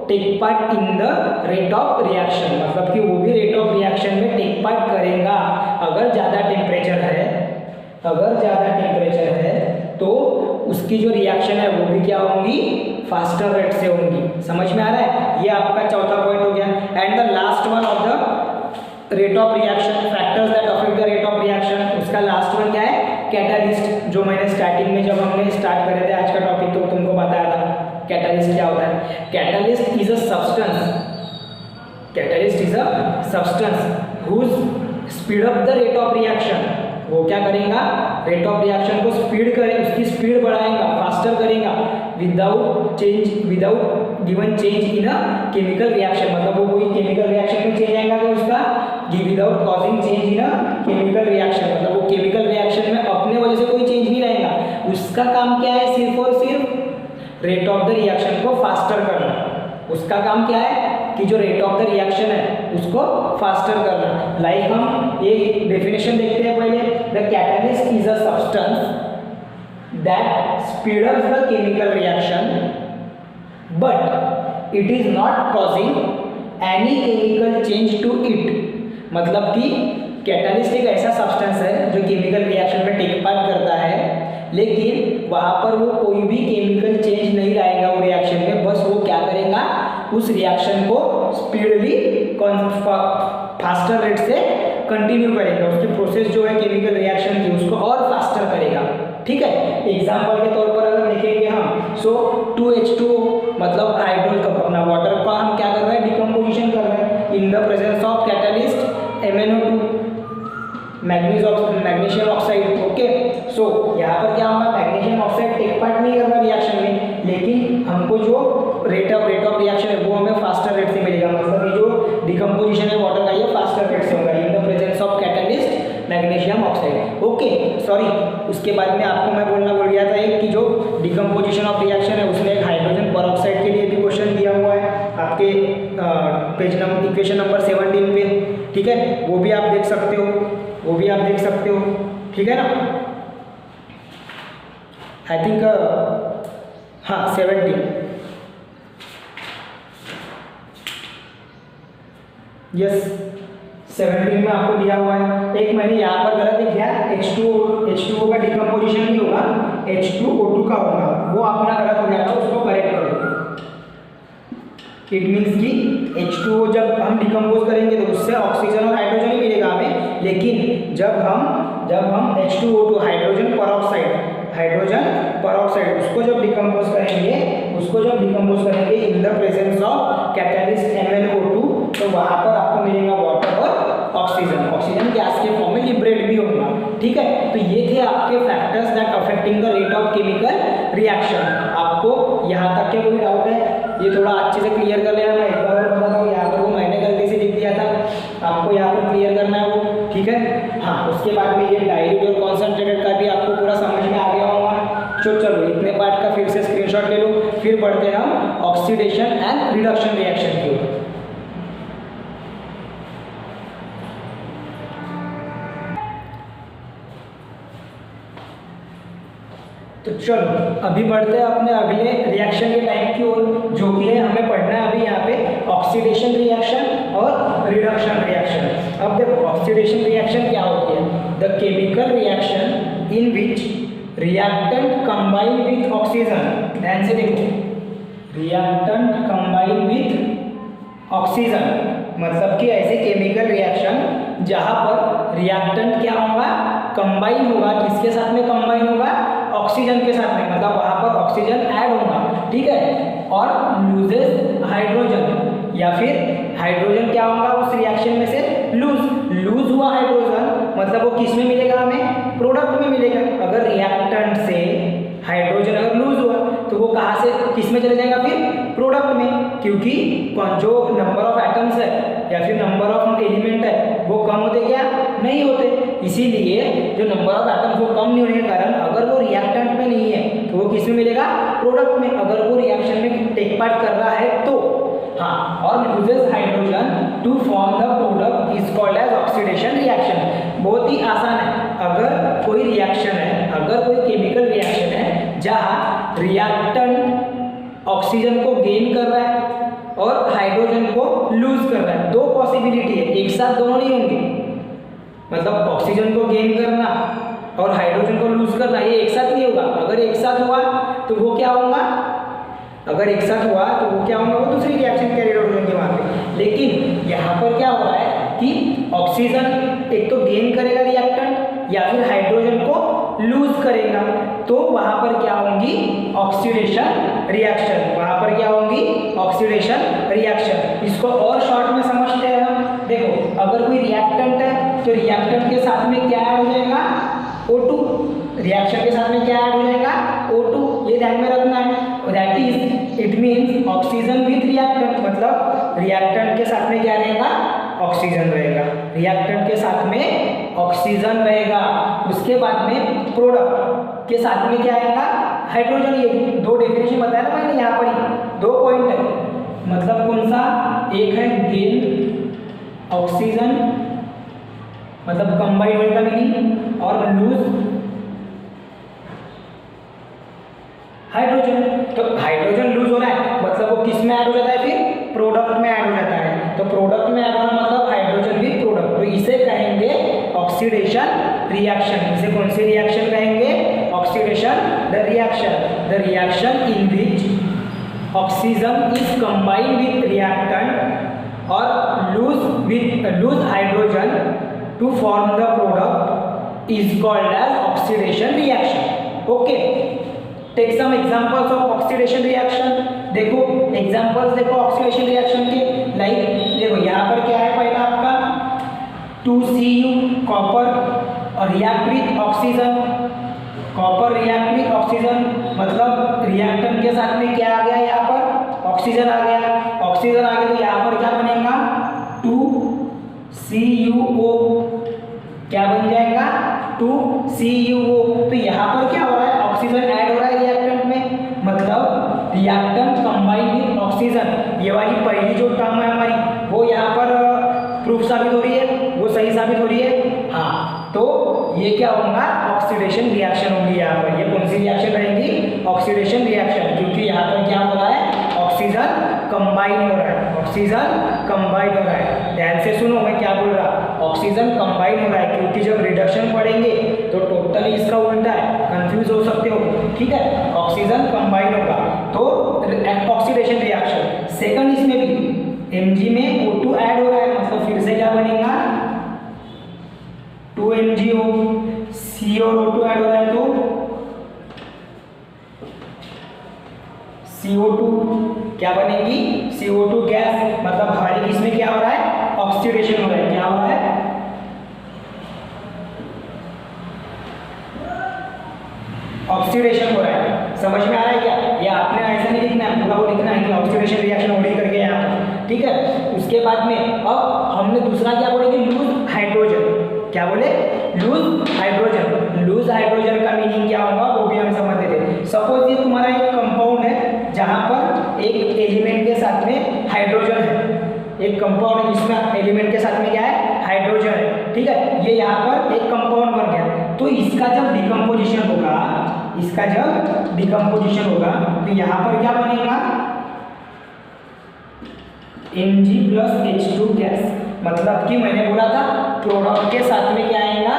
take part in the rate of reaction, मतलब कि वो भी रेट ऑफ रिएक्शन में टेक पार्ट करेगा। अगर ज़्यादा टेम्परेचर है तो उसकी जो रिएक्शन है वो भी क्या होंगी, फास्टर रेट से होंगी। समझ में आ रहा है? ये आपका चौथा पॉइंट हो गया। And the last one of the rate of reaction, factors that affect the rate of reaction, उसका लास्ट वन क्या है, कैटालिस्ट। जो मैंने स्टार्टिंग में जब हमने स्टार्ट करे थे आज का टॉपिक तो तुमको बताया था कैटालिस्ट क्या होता है। Catalyst is a substance whose speed up the rate of reaction. वो क्या करेगा, रेट ऑफ रिएक्शन को उसकी स्पीड बढ़ाएगा, फास्टर करेगा without given change in a chemical reaction. मतलब वो कोई केमिकल रिएक्शन में चेंज आएगा कि उसका without causing change in a chemical reaction, मतलब वो केमिकल रिएक्शन में अपने वजह से कोई चेंज नहीं लाएगा। उसका काम क्या है, सिर्फ और सिर्फ रेट ऑफ द रिएक्शन को फास्टर करना। उसका काम क्या है कि जो रेट ऑफ द रिएक्शन है उसको फास्टर करना। लाइक हम एक डेफिनेशन देखते हैं पहले, the catalyst is a substance that speed up the chemical reaction but it is not causing any chemical change to it. मतलब कि कैटलिस्ट एक ऐसा सब्सटेंस है जो केमिकल रिएक्शन में टेक पार्ट करता है, लेकिन वहाँ पर वो कोई भी केमिकल चेंज नहीं लाएगा वो रिएक्शन में। बस वो क्या करेगा, उस रिएक्शन को स्पीडली फास्टर रेट से कंटिन्यू करेगा। उसकी प्रोसेस जो है केमिकल रिएक्शन की उसको और फास्टर करेगा। ठीक है, एग्जाम्पल के तौर पर अगर देखेंगे हम, सो 2H2O मतलब हाइड्रोजन का अपना वाटर का हम क्या कर रहे हैं, डिकम्पोजिशन कर रहे हैं in the presence of catalyst MnO2 magnesium oxide. Okay, so यहाँ पर क्या होगा, मैग्नीशियम ऑक्साइड टेक पार्ट नहीं कर रहा रिएक्शन में, लेकिन हमको जो रेट ऑफ रिएक्शन है वो हमें फास्टर रेट से मिलेगा। मतलब ये जो डिकम्पोजिशन है वाटर का ये फास्टर रेट से होगा इन the presence of catalyst magnesium oxide. Okay, sorry, उसके बाद में आपको मैं बोलना भूल गया था एक कि जो डिकम्पोजिशन ऑफ रिएक्शन है उसमें एक हाइड्रोजन परऑक्साइड के लिए भी क्वेश्चन दिया हुआ है आपके पेज नंबर इक्वेशन नंबर 17 पे। ठीक है, वो भी आप देख सकते हो, ठीक है ना। आई थिंक हाँ 17, यस 17 में आपको दिया हुआ है। एक मैंने यहाँ पर गलत लिख दिया, H2O का डिकम्पोजिशन नहीं होगा, H2O2 का होगा, वो अपना गलत हो गया था, उसको करेक्ट करो। इट मीन्स कि H2O जब हम डिकम्पोज करेंगे तो उससे ऑक्सीजन और हाइड्रोजन ही मिलेगा हमें, लेकिन जब हम H2O2 हाइड्रोजन परऑक्साइड उसको जब डिकम्पोज करेंगे इन the presence of catalyst MnO2, तो वहाँ पर आपको मिलेगा वाटर और ऑक्सीजन गैस के फॉर्म में लिबरेट भी होगा। ठीक है, तो ये थे आपके factors that affecting the rate of chemical reaction. आपको यहाँ तक के कोई डाउट है? ये थोड़ा अच्छे से क्लियर कर लेना। मैं एक बार और बताता हूँ, यहाँ पर वो मैंने गलती से लिख दिया था, आपको यहाँ पर क्लियर करना है वो। ठीक है, हाँ, उसके बाद में ये डाइल्यूट और कॉन्सनट्रेटेड का भी आपको पूरा समझ में आ गया होगा। चलो इतने पार्ट का फिर से स्क्रीनशॉट ले लो, फिर बढ़ते हैं हम ऑक्सीडेशन एंड रिडक्शन रिएक्शन की ओर। तो चलो अभी बढ़ते हैं अपने अगले रिएक्शन के टाइप की ओर, जो कि है हमें पढ़ना है अभी यहाँ पे ऑक्सीडेशन रिएक्शन और रिडक्शन रिएक्शन। अब देखो ऑक्सीडेशन रिएक्शन क्या होती है? The chemical reaction in which reactant combine with oxygen. ध्यान से देखो, रिएक्टेंट कंबाइन विथ ऑक्सीजन मतलब कि ऐसे केमिकल रिएक्शन जहाँ पर रिएक्टेंट क्या होगा? कंबाइन होगा। किसके साथ में कंबाइन होगा? ऑक्सीजन के साथ में, मतलब वहाँ पर ऑक्सीजन ऐड होगा। ठीक है, और लूजेस हाइड्रोजन, या फिर हाइड्रोजन क्या होगा उस रिएक्शन में से? लूज हुआ हाइड्रोजन, मतलब वो किस में मिलेगा हमें? प्रोडक्ट में मिलेगा। अगर रिएक्टेंट से हाइड्रोजन अगर लूज हुआ तो वो कहाँ से किस में चले जाएगा? फिर प्रोडक्ट में, क्योंकि जो नंबर ऑफ एटम्स है या फिर नंबर ऑफ एलिमेंट है वो कम होते क्या? नहीं होते। इसीलिए जो नंबर ऑफ एटम्स वो कम नहीं होने के कारण अगर वो रिएक्टेंट में नहीं है तो वो किस में मिलेगा? प्रोडक्ट में, अगर वो रिएक्शन में टेक पार्ट कर रहा है तो। हाँ, और loses hydrogen to form the product is called as oxidation reaction. बहुत ही आसान है। अगर कोई रिएक्शन है, अगर कोई केमिकल रिएक्शन है जहाँ रिएक्टेंट ऑक्सीजन को गेन कर रहा है और हाइड्रोजन को लूज कर रहा है, दो पॉसिबिलिटी है, एक साथ दोनों नहीं होंगे। मतलब ऑक्सीजन को गेन करना और हाइड्रोजन को लूज करना ये एक साथ नहीं होगा। अगर एक साथ हुआ तो वो क्या होगा? अगर एक साथ हुआ तो वो क्या होगा? वो दूसरी रिएक्शन कैरी आउट होंगे वहाँ पे। लेकिन यहाँ पर क्या हो रहा है कि ऑक्सीजन एक तो गेन करेगा रिएक्टेंट या फिर हाइड्रोजन को लूज करेगा, तो वहाँ पर क्या होंगी? Oxidation reaction. वहाँ पर क्या होंगी? Oxidation reaction. इसको और शॉर्ट में समझते हैं हम। देखो, अगर कोई रिएक्टेंट है तो रिएक्टेंट के साथ में क्या ऐड हो जाएगा? O2। रिएक्शन के साथ में क्या ऐड हो जाएगा? O2। ये ध्यान में रखना है। That is it means oxygen with reactant, मतलब रिएक्टेंट के साथ में क्या रहेगा? ऑक्सीजन रहेगा। रिएक्टेंट के साथ में ऑक्सीजन रहेगा। उसके बाद में प्रोडक्ट के साथ में क्या आएगा? हाइड्रोजन। ये दो डेफिनेशन बताया ना मैंने, यहाँ पर ही दो पॉइंट है। मतलब कौन सा? एक है गेन ऑक्सीजन, मतलब कंबाइन होने का मीनिंग, और लूज हाइड्रोजन। तो हाइड्रोजन लूज हो रहा है मतलब वो किस में ऐड हो जाता है? फिर प्रोडक्ट में ऐड हो जाता है। तो प्रोडक्ट में ऐड होना मतलब हाइड्रोजन विथ प्रोडक्ट, तो इसे कहेंगे ऑक्सीडेशन रिएक्शन। इसे कौन सी रिएक्शन कहेंगे? Oxidation the reaction in which oxygen is combined with reactant और lose hydrogen to form the product is called as oxidation reaction. Okay, take some examples of oxidation reaction. देखो examples देखो oxidation reaction के। Like देखो यहाँ पर क्या है? पहला आपका 2Cu कॉपर और react with oxygen. Copper react with oxygen मतलब रिएक्टेंट के साथ में क्या आ गया? यहाँ पर ऑक्सीजन आ गया। ऑक्सीजन आ गया तो यहाँ पर क्या बनेगा? 2CuO। क्या बन जाएगा? 2CuO। तो यहाँ पर क्या हो रहा है? ऑक्सीजन ऐड हो रहा है रिएक्टेंट में, मतलब रिएक्टेंट कंबाइन विथ ऑक्सीजन। ये वाली पहली जो टर्म है हमारी वो यहाँ पर प्रूफ साबित हो रही है, वो सही साबित हो रही है। हाँ, तो ये क्या होगा? ऑक्सीडेशन रिएक्शन होगी। यहाँ पर ये कौन सी रिएक्शन रहेगी? ऑक्सीडेशन रिएक्शन, क्योंकि यहाँ पर क्या हो रहा है? ऑक्सीजन कंबाइन हो रहा है। ऑक्सीजन कंबाइन हो रहा है। ध्यान से सुनो मैं क्या बोल रहा। ऑक्सीजन कंबाइन हो रहा है क्योंकि जब रिडक्शन पढ़ेंगे तो टोटली इसका उल्टा है, कंफ्यूज हो सकते हो। ठीक है, ऑक्सीजन कंबाइन होगा तो ऑक्सीडेशन रिएक्शन। सेकंड इसमें भी Mg में O2 ऐड हो रहा है, मतलब फिर से क्या बनेगा 2MgO, C और O2 ऐड हो रहा है तो CO2 क्या बनेगी CO2 गैस, मतलब हमारी इसमें क्या हो रहा है ऑक्सीडेशन हो रहा है। क्या हो रहा है ऑक्सीडेशन हो रहा है। समझ में आ रहा है क्या? ये आपने ऐसा नहीं लिखना है, पूरा वो लिखना है कि ऑक्सीडेशन रिएक्शन हो रही करके यहाँ पर, ठीक है। उसके बाद में अब हमने दूसरा क्या बोलेंगे लूज हाइड्रोजन। क्या बोले लूज हाइड्रोजन। लूज हाइड्रोजन का मीनिंग क्या होगा वो भी हम समझ लेते हैं। सपोज ये तुम्हारा एक कंपाउंड है जहाँ पर एक एलिमेंट के साथ में हाइड्रोजन है, एक कंपाउंड है जिसमें एलिमेंट के साथ में क्या है हाइड्रोजन है, ठीक है। ये यहाँ पर एक कंपाउंड बन गया, तो इसका जब डिकम्पोजिशन होगा, इसका जब डिकम्पोजिशन होगा तो यहाँ पर क्या बनेगा Mg+H2 गैस। मतलब कि मैंने बोला था प्रोडक्ट के साथ में क्या आएगा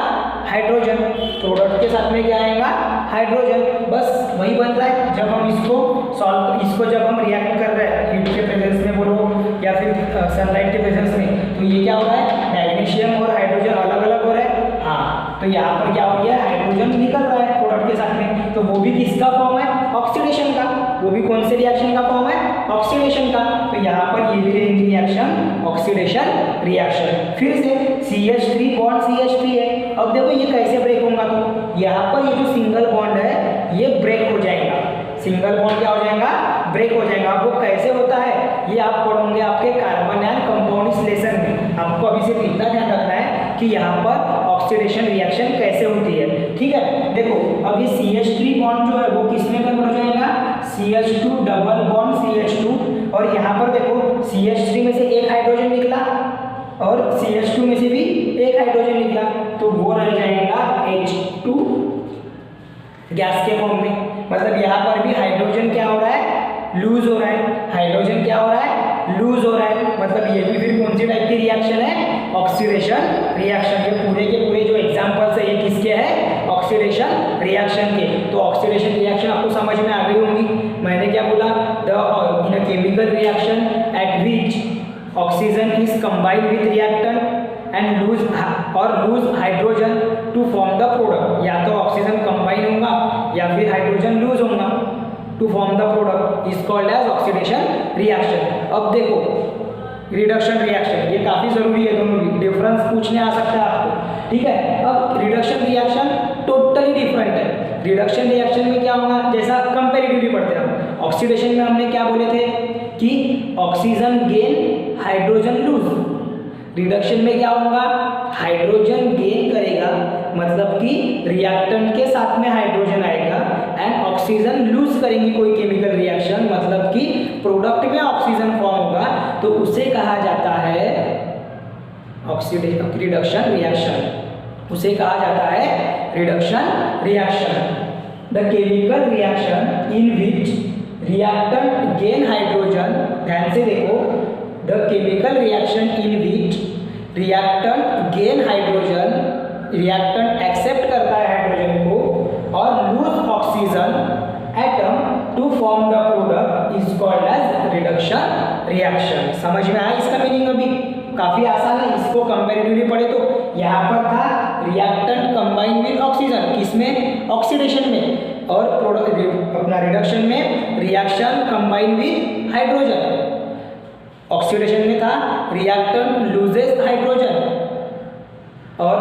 हाइड्रोजन, प्रोडक्ट के साथ में क्या आएगा हाइड्रोजन, बस वही बन रहा है। जब हम इसको जब हम रिएक्ट कर रहे हैं हीट के प्रेजेंस में बोलो या फिर सनलाइट के प्रेजेंस में, तो ये क्या हो रहा है मैग्नीशियम और हाइड्रोजन अलग अलग हो रहा है। हाँ, तो यहाँ पर क्या हो गया हाइड्रोजन निकल रहा है प्रोडक्ट के साथ में, तो वो भी किसका फॉर्म है ऑक्सीडेशन का। वो भी कौन से रिएक्शन का फॉर्म है ऑक्सीडेशन का। तो यहाँ पर ये भी रहेंगी रिएक्शन ऑक्सीडेशन रिएक्शन। फिर से CH3 बॉन्ड CH3 है। अब देखो ये कैसे ब्रेक होगा, तो यहाँ पर ये जो सिंगल बॉन्ड है ये ब्रेक हो जाएगा। सिंगल बॉन्ड क्या हो जाएगा ब्रेक हो जाएगा। अब वो कैसे होता है ये आप पढ़ोगे आपके कार्बन एंड कंपाउंड्स लेसन में। आपको अभी सिर्फ इतना ध्यान रखना है कि यहाँ पर ऑक्सीडेशन रिएक्शन कैसे होती है, ठीक है। देखो अब ये CH3 बॉन्ड जो है वो किस में कन्वर्ट हो जाएगा CH2 डबल बॉन्ड CH2, और यहाँ पर देखो CH3 में से एक हाइड्रोजन निकला और CH2 में से भी एक हाइड्रोजन निकला, तो वो रह जाएगा H2 गैस के फॉर्म में। मतलब यहाँ पर भी हाइड्रोजन क्या हो रहा है लूज हो रहा है, हाइड्रोजन क्या हो रहा है लूज हो रहा है। मतलब ये भी फिर कौन सी टाइप की रिएक्शन है ऑक्सीडेशन रिएक्शन। ये पूरे के पूरे जो एग्जांपल्स है ये किसके हैं ऑक्सीडेशन रिएक्शन के। तो ऑक्सीडेशन रिएक्शन आपको समझ में आ गई होंगी। मैंने क्या बोला in a chemical reaction at which oxygen is combined with reactant and lose hydrogen to form the product. या तो ऑक्सीजन कंबाइन होगा या फिर हाइड्रोजन लूज होगा to form the product is called as oxidation reaction. अब देखो reduction reaction, ये काफी जरूरी है, दोनों भी डिफरेंस पूछने आ सकता है आपको, ठीक है। अब रिडक्शन रिएक्शन टोटली डिफरेंट है। रिडक्शन रिएक्शन में क्या होगा जैसा कंपैरेटिवली पढ़ते हैं हम। ऑक्सीडेशन में हमने क्या बोले थे कि oxygen gain hydrogen lose. Reduction में क्या होगा हाइड्रोजन गेन करेगा, मतलब कि रिएक्टेंट के साथ में हाइड्रोजन आएगा एंड ऑक्सीजन लूज करेंगी कोई केमिकल रिएक्शन, मतलब कि प्रोडक्ट में ऑक्सीजन फॉर्म होगा, तो उसे कहा जाता है ऑक्सीडेशन रिडक्शन रिएक्शन। उसे कहा जाता है reduction reaction. The chemical reaction in which reactant gain hydrogen, ध्यान से देखो, the chemical reaction in which reactant gain hydrogen, reactant accept करता है हाइड्रोजन को और lose oxygen atom to form the product is called as reduction reaction. समझ में आया इसका मीनिंग? अभी काफी आसान है, इसको कंपैरेटिवली पढ़े तो यहाँ पर था रिएक्टेंट कंबाइन विद ऑक्सीजन, किसमें ऑक्सीडेशन में, और प्रोडक्ट अपना रिडक्शन में reaction combine with hydrogen. Oxidation में था रिएक्टेंट लूजेस हाइड्रोजन और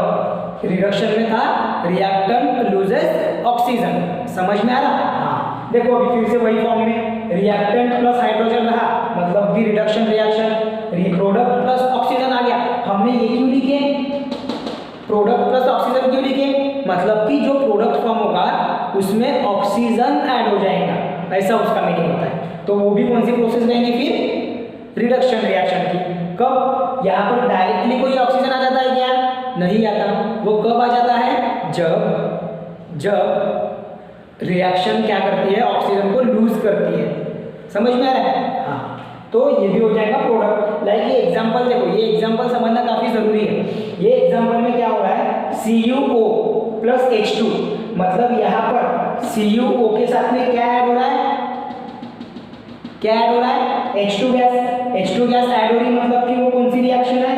रिडक्शन में था रिएक्टेंट लूजेस ऑक्सीजन। समझ में आ रहा? हाँ, देखो अभी फिर से वही फॉर्म में रिएक्टेंट प्लस हाइड्रोजन रहा, मतलब कि reduction reaction, product plus oxygen आ गया। हमने ये क्यों लिखे प्रोडक्ट प्लस ऑक्सीजन क्यों लिखे? मतलब कि जो प्रोडक्ट फॉर्म होगा उसमें ऑक्सीजन ऐड हो जाएगा, ऐसा उसका मीनिंग होता है। तो वो भी कौन सी प्रोसेस रहेंगी फिर रिडक्शन रिएक्शन की। कब? यहाँ पर डायरेक्टली कोई ऑक्सीजन आ जाता है क्या? नहीं आता। वो कब आ जाता है? जब रिएक्शन क्या करती है ऑक्सीजन को लूज करती है। समझ में आ रहा है? हाँ, तो ये भी हो जाएगा प्रोडक्ट। लाइक ये एग्जांपल देखो, ये एग्जांपल समझना काफी जरूरी है। ये एग्जांपल में क्या हो रहा है CuO प्लस H2, मतलब यहाँ पर CuO के साथ में क्या ऐड हो रहा है? क्या ऐड हो रहा है? H2 गैस ऐड हो रही मतलब कि वो कौन सी रिएक्शन है,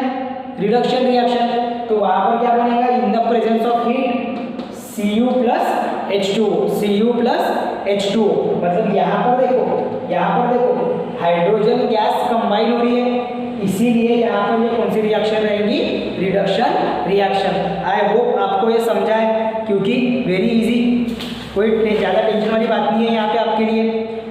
रिडक्शन रिएक्शन। तो वहां पर क्या बनेगा, इन the presence of heat Cu plus H2O, मतलब यहाँ पर देखो हाइड्रोजन गैस कंबाइन हो रही है, इसीलिए यहाँ पर ये कौन सी रिएक्शन रहेगी, रिडक्शन रिएक्शन। आई होप आपको ये समझा है, क्योंकि वेरी इजी, कोई ज़्यादा टेंशन वाली बात नहीं है यहाँ पे आपके लिए,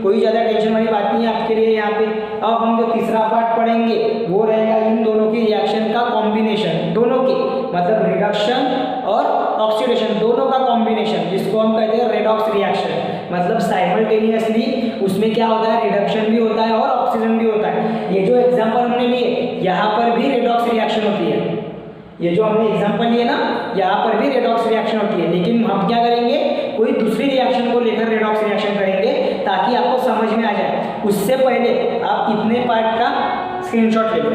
कोई ज़्यादा टेंशन वाली बात नहीं है आपके लिए यहाँ पे। अब हम जो तीसरा पार्ट पढ़ेंगे वो रहेगा इन दोनों की रिएक्शन का कॉम्बिनेशन, दोनों की मतलब रिडक्शन और ऑक्सीडेशन दोनों का कॉम्बिनेशन, जिसको हम कहते हैं रेडॉक्स रिएक्शन। मतलब साइमल्टेनियसली उसमें क्या होता है, रिडक्शन भी होता है और ऑक्सीजन भी होता है। ये जो एग्जाम्पल हमने लिए यहाँ पर भी रेडॉक्स रिएक्शन होती है, ये जो हमने एग्जाम्पल लिए ना यहाँ पर भी रेडॉक्स रिएक्शन होती है, लेकिन हम क्या करेंगे, कोई दूसरी रिएक्शन को लेकर रेडॉक्स रिएक्शन करेंगे ताकि आपको समझ में आ जाए। उससे पहले आप इतने पार्ट का स्क्रीनशॉट ले लो।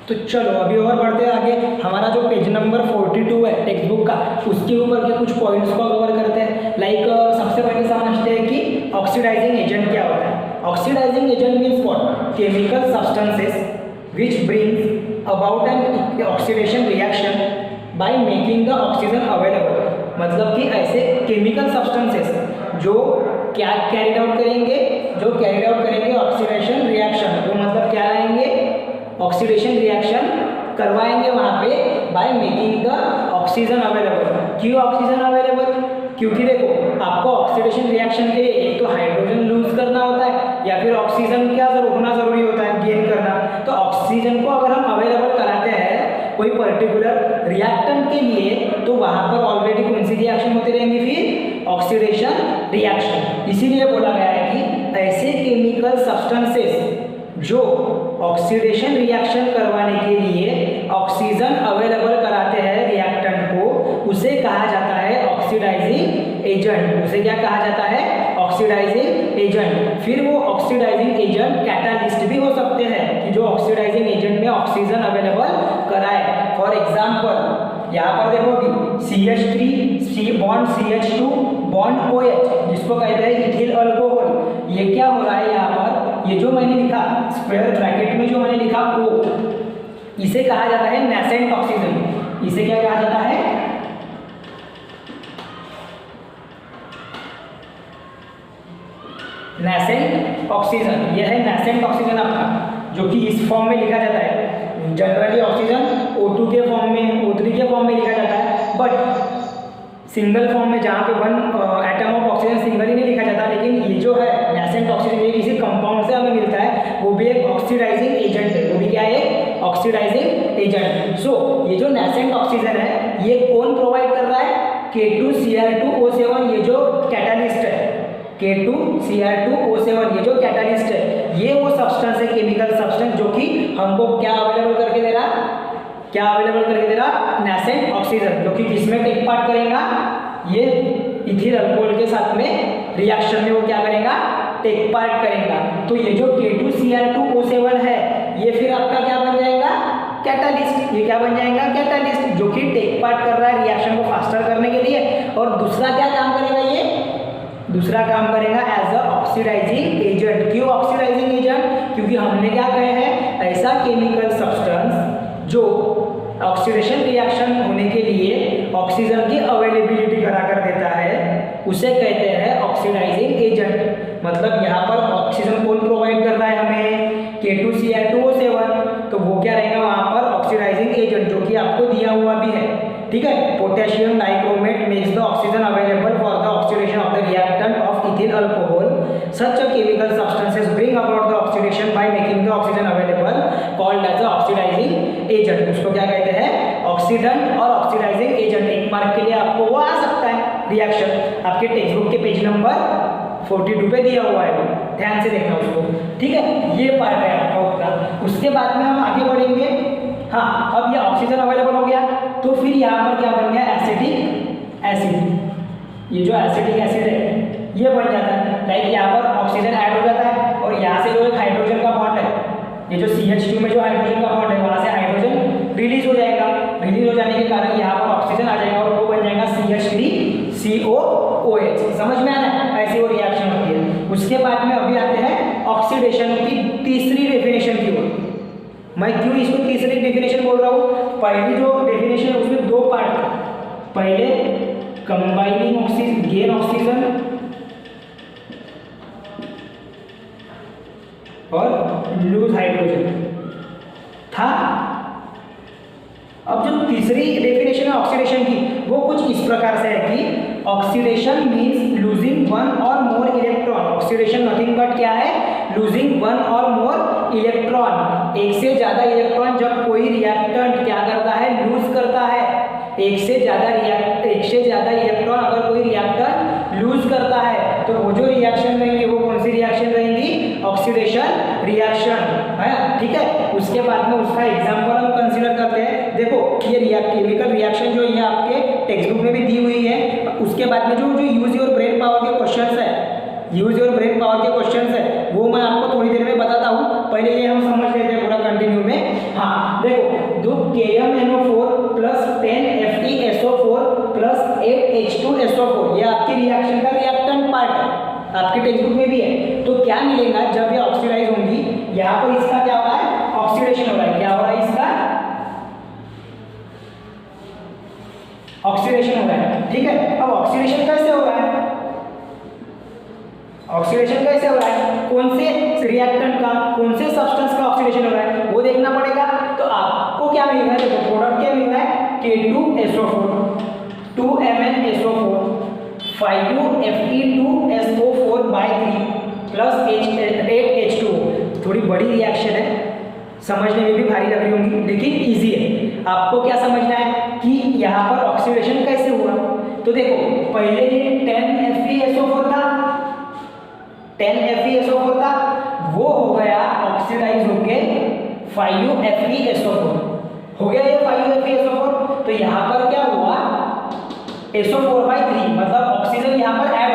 तो चलो अभी और बढ़ते हैं आगे। हमारा जो पेज नंबर 42 है टेक्स्ट बुक का, उसके ऊपर के कुछ पॉइंट्स को कवर करते हैं। लाइक सबसे पहले समझते हैं कि ऑक्सीडाइजिंग एजेंट क्या होता है। Oxidising agent means what, chemical substances which brings about an oxidation reaction by making the oxygen available. मतलब कि ऐसे केमिकल सब्सटेंसेस जो क्या कैरिड आउट करेंगे ऑक्सीडेशन रिएक्शन, वो मतलब क्या लाएंगे, ऑक्सीडेशन रिएक्शन करवाएंगे वहाँ पे by making the oxygen available. क्यों ऑक्सीजन अवेलेबल, क्योंकि देखो आपको ऑक्सीडेशन रिएक्शन के लिए एक तो हाइड्रोजन लूज करना होता है या फिर ऑक्सीजन क्या होना जरूरी होता है, गेन करना। तो ऑक्सीजन को अगर हम अवेलेबल कराते हैं कोई पर्टिकुलर रिएक्टेंट के लिए, तो वहाँ पर ऑलरेडी कौन सी रिएक्शन होती रहेंगी, फिर ऑक्सीडेशन रिएक्शन। इसीलिए बोला गया है कि ऐसे केमिकल सब्सटेंसेस जो ऑक्सीडेशन रिएक्शन करवाने के लिए ऑक्सीजन अवेलेबल कराते हैं रिएक्टेंट को, उसे कहा जाता है ऑक्सीडाइजिंग एजेंट। उसे क्या कहा जाता है, ऑक्सीडाइजिंग एजेंट। फिर वो ऑक्सीडाइजिंग एजेंट कैटालिस्ट भी हो सकते हैं कि जो ऑक्सीडाइजिंग एजेंट में ऑक्सीजन अवेलेबल कराए। फॉर एग्जाम्पल यहाँ पर देखो CH3 bond CH2 bond OH, जिसको कहते हैं इथिल अल्कोहल। ये क्या हो रहा है यहाँ पर, ये जो मैंने लिखा स्क्वायर ब्रैकेट में जो मैंने लिखा O, इसे कहा जाता है नेसेंट ऑक्सीजन। इसे क्या कहा जाता है, नेसेंट ऑक्सीजन। यह है नेसेंट ऑक्सीजन आपका, जो कि इस फॉर्म में लिखा जाता है। जनरली ऑक्सीजन O2 के फॉर्म में, O3 के फॉर्म में लिखा जाता है, बट सिंगल फॉर्म में जहाँ पे one atom of oxygen single ही नहीं लिखा जाता। लेकिन ये जो है नेसेंट ऑक्सीजन, ये किसी कंपाउंड से हमें मिलता है, वो भी एक ऑक्सीडाइजिंग एजेंट है। वो भी क्या है, ऑक्सीडाइजिंग एजेंट। सो ये जो नेसेंट ऑक्सीजन है, ये कौन प्रोवाइड कर रहा है, K2Cr2O7, ये जो कैटालिस्ट है, K2Cr2O7 ये जो कैटालिस्ट है, ये वो सब्सटेंस है, केमिकल सब्सटेंस, जो कि हमको क्या अवेलेबल करके दे रहा, नेसेंट ऑक्सीजन, जो कि किसमें टेक पार्ट करेगा, ये इथिल अल्कोहल के साथ में रिएक्शन में वो क्या करेगा, टेक पार्ट करेगा। तो ये जो K2Cr2O7 है, ये फिर आपका क्या बन जाएगा, कैटालिस्ट। ये क्या बन जाएगा, कैटालिस्ट, जो कि टेक पार्ट कर रहा है रिएक्शन को फास्टर करने के लिए। और दूसरा क्या काम करेगा, ये दूसरा काम करेगा एज अ ऑक्सीडाइजिंग एजेंट। क्यों ऑक्सीडाइजिंग एजेंट, क्योंकि हमने क्या कहे हैं, ऐसा केमिकल सब्सटेंस जो ऑक्सीडेशन रिएक्शन होने के लिए ऑक्सीजन की अवेलेबिलिटी करा कर देता है, उसे कहते हैं ऑक्सीडाइजिंग एजेंट। मतलब यहाँ पर ऑक्सीजन कौन प्रोवाइड कर रहा है हमें, K2Cr2O7, तो वो क्या रहेगा वहाँ पर, ऑक्सीडाइजिंग एजेंट, जो कि आपको दिया हुआ भी है। ठीक है, potassium dichromate makes the oxygen available for the oxidation of the reactant of ethyl alcohol. Such a chemical substances bring about the oxidation by making the oxygen available, called as the oxidizing agent। उसको क्या कहते हैं, oxidant और oxidising agent. एक mark के लिए आपको वो आ सकता है रिएक्शन, आपके टेक्स्ट बुक के पेज नंबर 42 पे दिया हुआ है, ध्यान से देखना उसको। ठीक है, ये पार्ट है आपका उत्तर। उसके बाद में हम आगे बढ़ेंगे। हाँ, अब ये ऑक्सीजन अवेलेबल हो गया, तो फिर यहाँ पर क्या बन गया, एसिटिक एसिड। ये जो एसिटिक एसिड है ये बन जाता है। लाइक यहाँ पर ऑक्सीजन ऐड हो जाता है और यहाँ से जो एक हाइड्रोजन का बॉन्ड है, ये जो CH2 में जो हाइड्रोजन का बॉन्ड है, वहाँ से हाइड्रोजन रिलीज हो जाएगा। रिलीज हो जाने के कारण यहाँ पर ऑक्सीजन आ जाएगा और जाएगा CH3COOH। समझ में आ रहा है, ऐसी वो रिएक्शन होती है। उसके बाद में अभी आते हैं ऑक्सीडेशन की तीसरी डेफिनेशन की ओर। मैं क्यों इसको तीसरी डेफिनेशन बोल रहा हूँ, पहली जो डेफिनेशन है उसमें दो पार्ट है। पहले कंबाइनिंग ऑक्सीजन, गेन ऑक्सीजन और लूज हाइड्रोजन था। अब जो तीसरी डेफिनेशन है ऑक्सीडेशन की, वो कुछ इस प्रकार से है कि oxidation means losing one or more electron. Oxidation nothing but क्या है, losing one or more electron. एक से ज्यादा इलेक्ट्रॉन जब कोई रिएक्टेंट क्या करता है, लूज करता है। एक से ज्यादा इलेक्ट्रॉन अगर कोई रिएक्टेंट लूज करता है तो वो जो रिएक्शन रहेंगी वो कौन सी रिएक्शन रहेंगी, ऑक्सीडेशन रिएक्शन है। ठीक है, उसके बाद में उसका एग्जांपल हम कंसीडर करते हैं। देखो ये केमिकल रिएक्शन जो ये आपके टेक्स्ट बुक में भी दी हुई है। उसके बाद में जो यूज योर ब्रेन पावर के क्वेश्चंस है, यूज योर ब्रेन पावर के क्वेश्चंस है, वो मैं आपको थोड़ी देर में बताता हूँ। पहले ये हम समझ लेते हैं पूरा कंटिन्यू में। हाँ देखो, जो KMnO4 plus 10FeSO4 plus 8H2SO4 ये आपकी रिएक्शन का रिएक्टेंट पार्ट है, आपके टेक्स्ट बुक में भी है। तो क्या मिलेगा जब ये ऑक्सीडाइज होंगी, यहाँ पर इसका क्या हो रहा है, ऑक्सीडेशन हो रहा है। क्या हो रहा है, इसका ऑक्सीडेशन हो रहा है। ठीक है, अब ऑक्सीडेशन कैसे हो रहा है, ऑक्सीडेशन कैसे हो रहा है, कौन से रिएक्टेंट का, कौन से सब्सटेंस का ऑक्सीडेशन हो रहा है वो देखना पड़ेगा। तो आपको क्या मिल रहा है, देखो प्रोडक्ट क्या मिल रहा है, K2SO4 2MnSO4 5UFe2SO4/3 plus 8H2O। थोड़ी बड़ी रिएक्शन है, समझने में भी भारी लग रही होंगी लेकिन इजी है। आपको क्या समझना है कि यहाँ पर ऑक्सीडेशन कैसे हुआ। तो देखो पहले ये 10FeSO4 था, 10FeSO4 था, वो हो गया ऑक्सीडाइज होके 5UFeSO4 हो गया। ये 5UFeSO4 तो यहाँ पर क्या हुआ, SO4/3 मतलब ऑक्सीजन यहाँ पर ऐड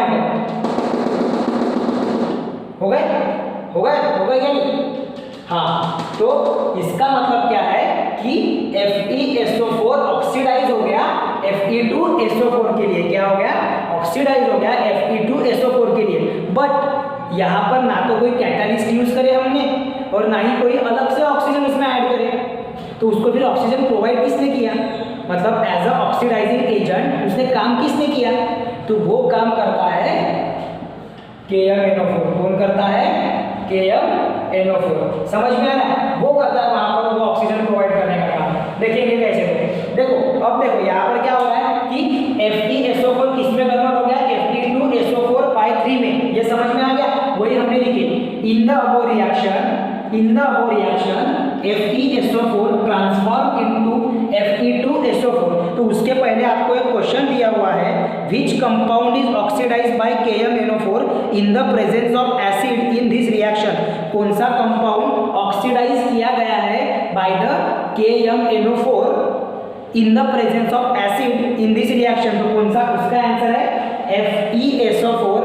हो गया, हो गए क्या नहीं। हाँ, तो इसका मतलब क्या है कि FeSO4 ऑक्सीडाइज हो गया Fe2SO4 के लिए। क्या हो गया, ऑक्सीडाइज हो गया Fe2SO4 के लिए। बट यहाँ पर ना तो कोई कैटालिस्ट यूज करे हमने और ना ही कोई अलग से ऑक्सीजन उसमें ऐड करे। तो उसको फिर ऑक्सीजन प्रोवाइड किसने किया, मतलब एज अ ऑक्सीडाइजिंग एजेंट उसने काम किसने किया, तो वो काम करता है KMnO4। कौन करता है, KMnO4। समझ में आ रहा है, वो करता है वहां पर वो ऑक्सीजन प्रोवाइड करने का काम। देखेंगे कैसे तो देखो, अब देखो यहाँ पर क्या हो रहा है कि FeSO4 किस में कन्वर्ट हो गया, Fe2SO4/3 में। ये समझ में आ गया, वही हमने लिखे in the above reaction FeSO4 transform into Fe2SO4। तो उसके पहले आपको एक क्वेश्चन दिया हुआ है, which compound is oxidized by KMnO4 in the presence of acid in this reaction। कौन सा कंपाउंड ऑक्सीडाइज किया गया है by the KMnO4 in the presence of acid in this reaction। तो कौन सा, उसका आंसर है FeSO4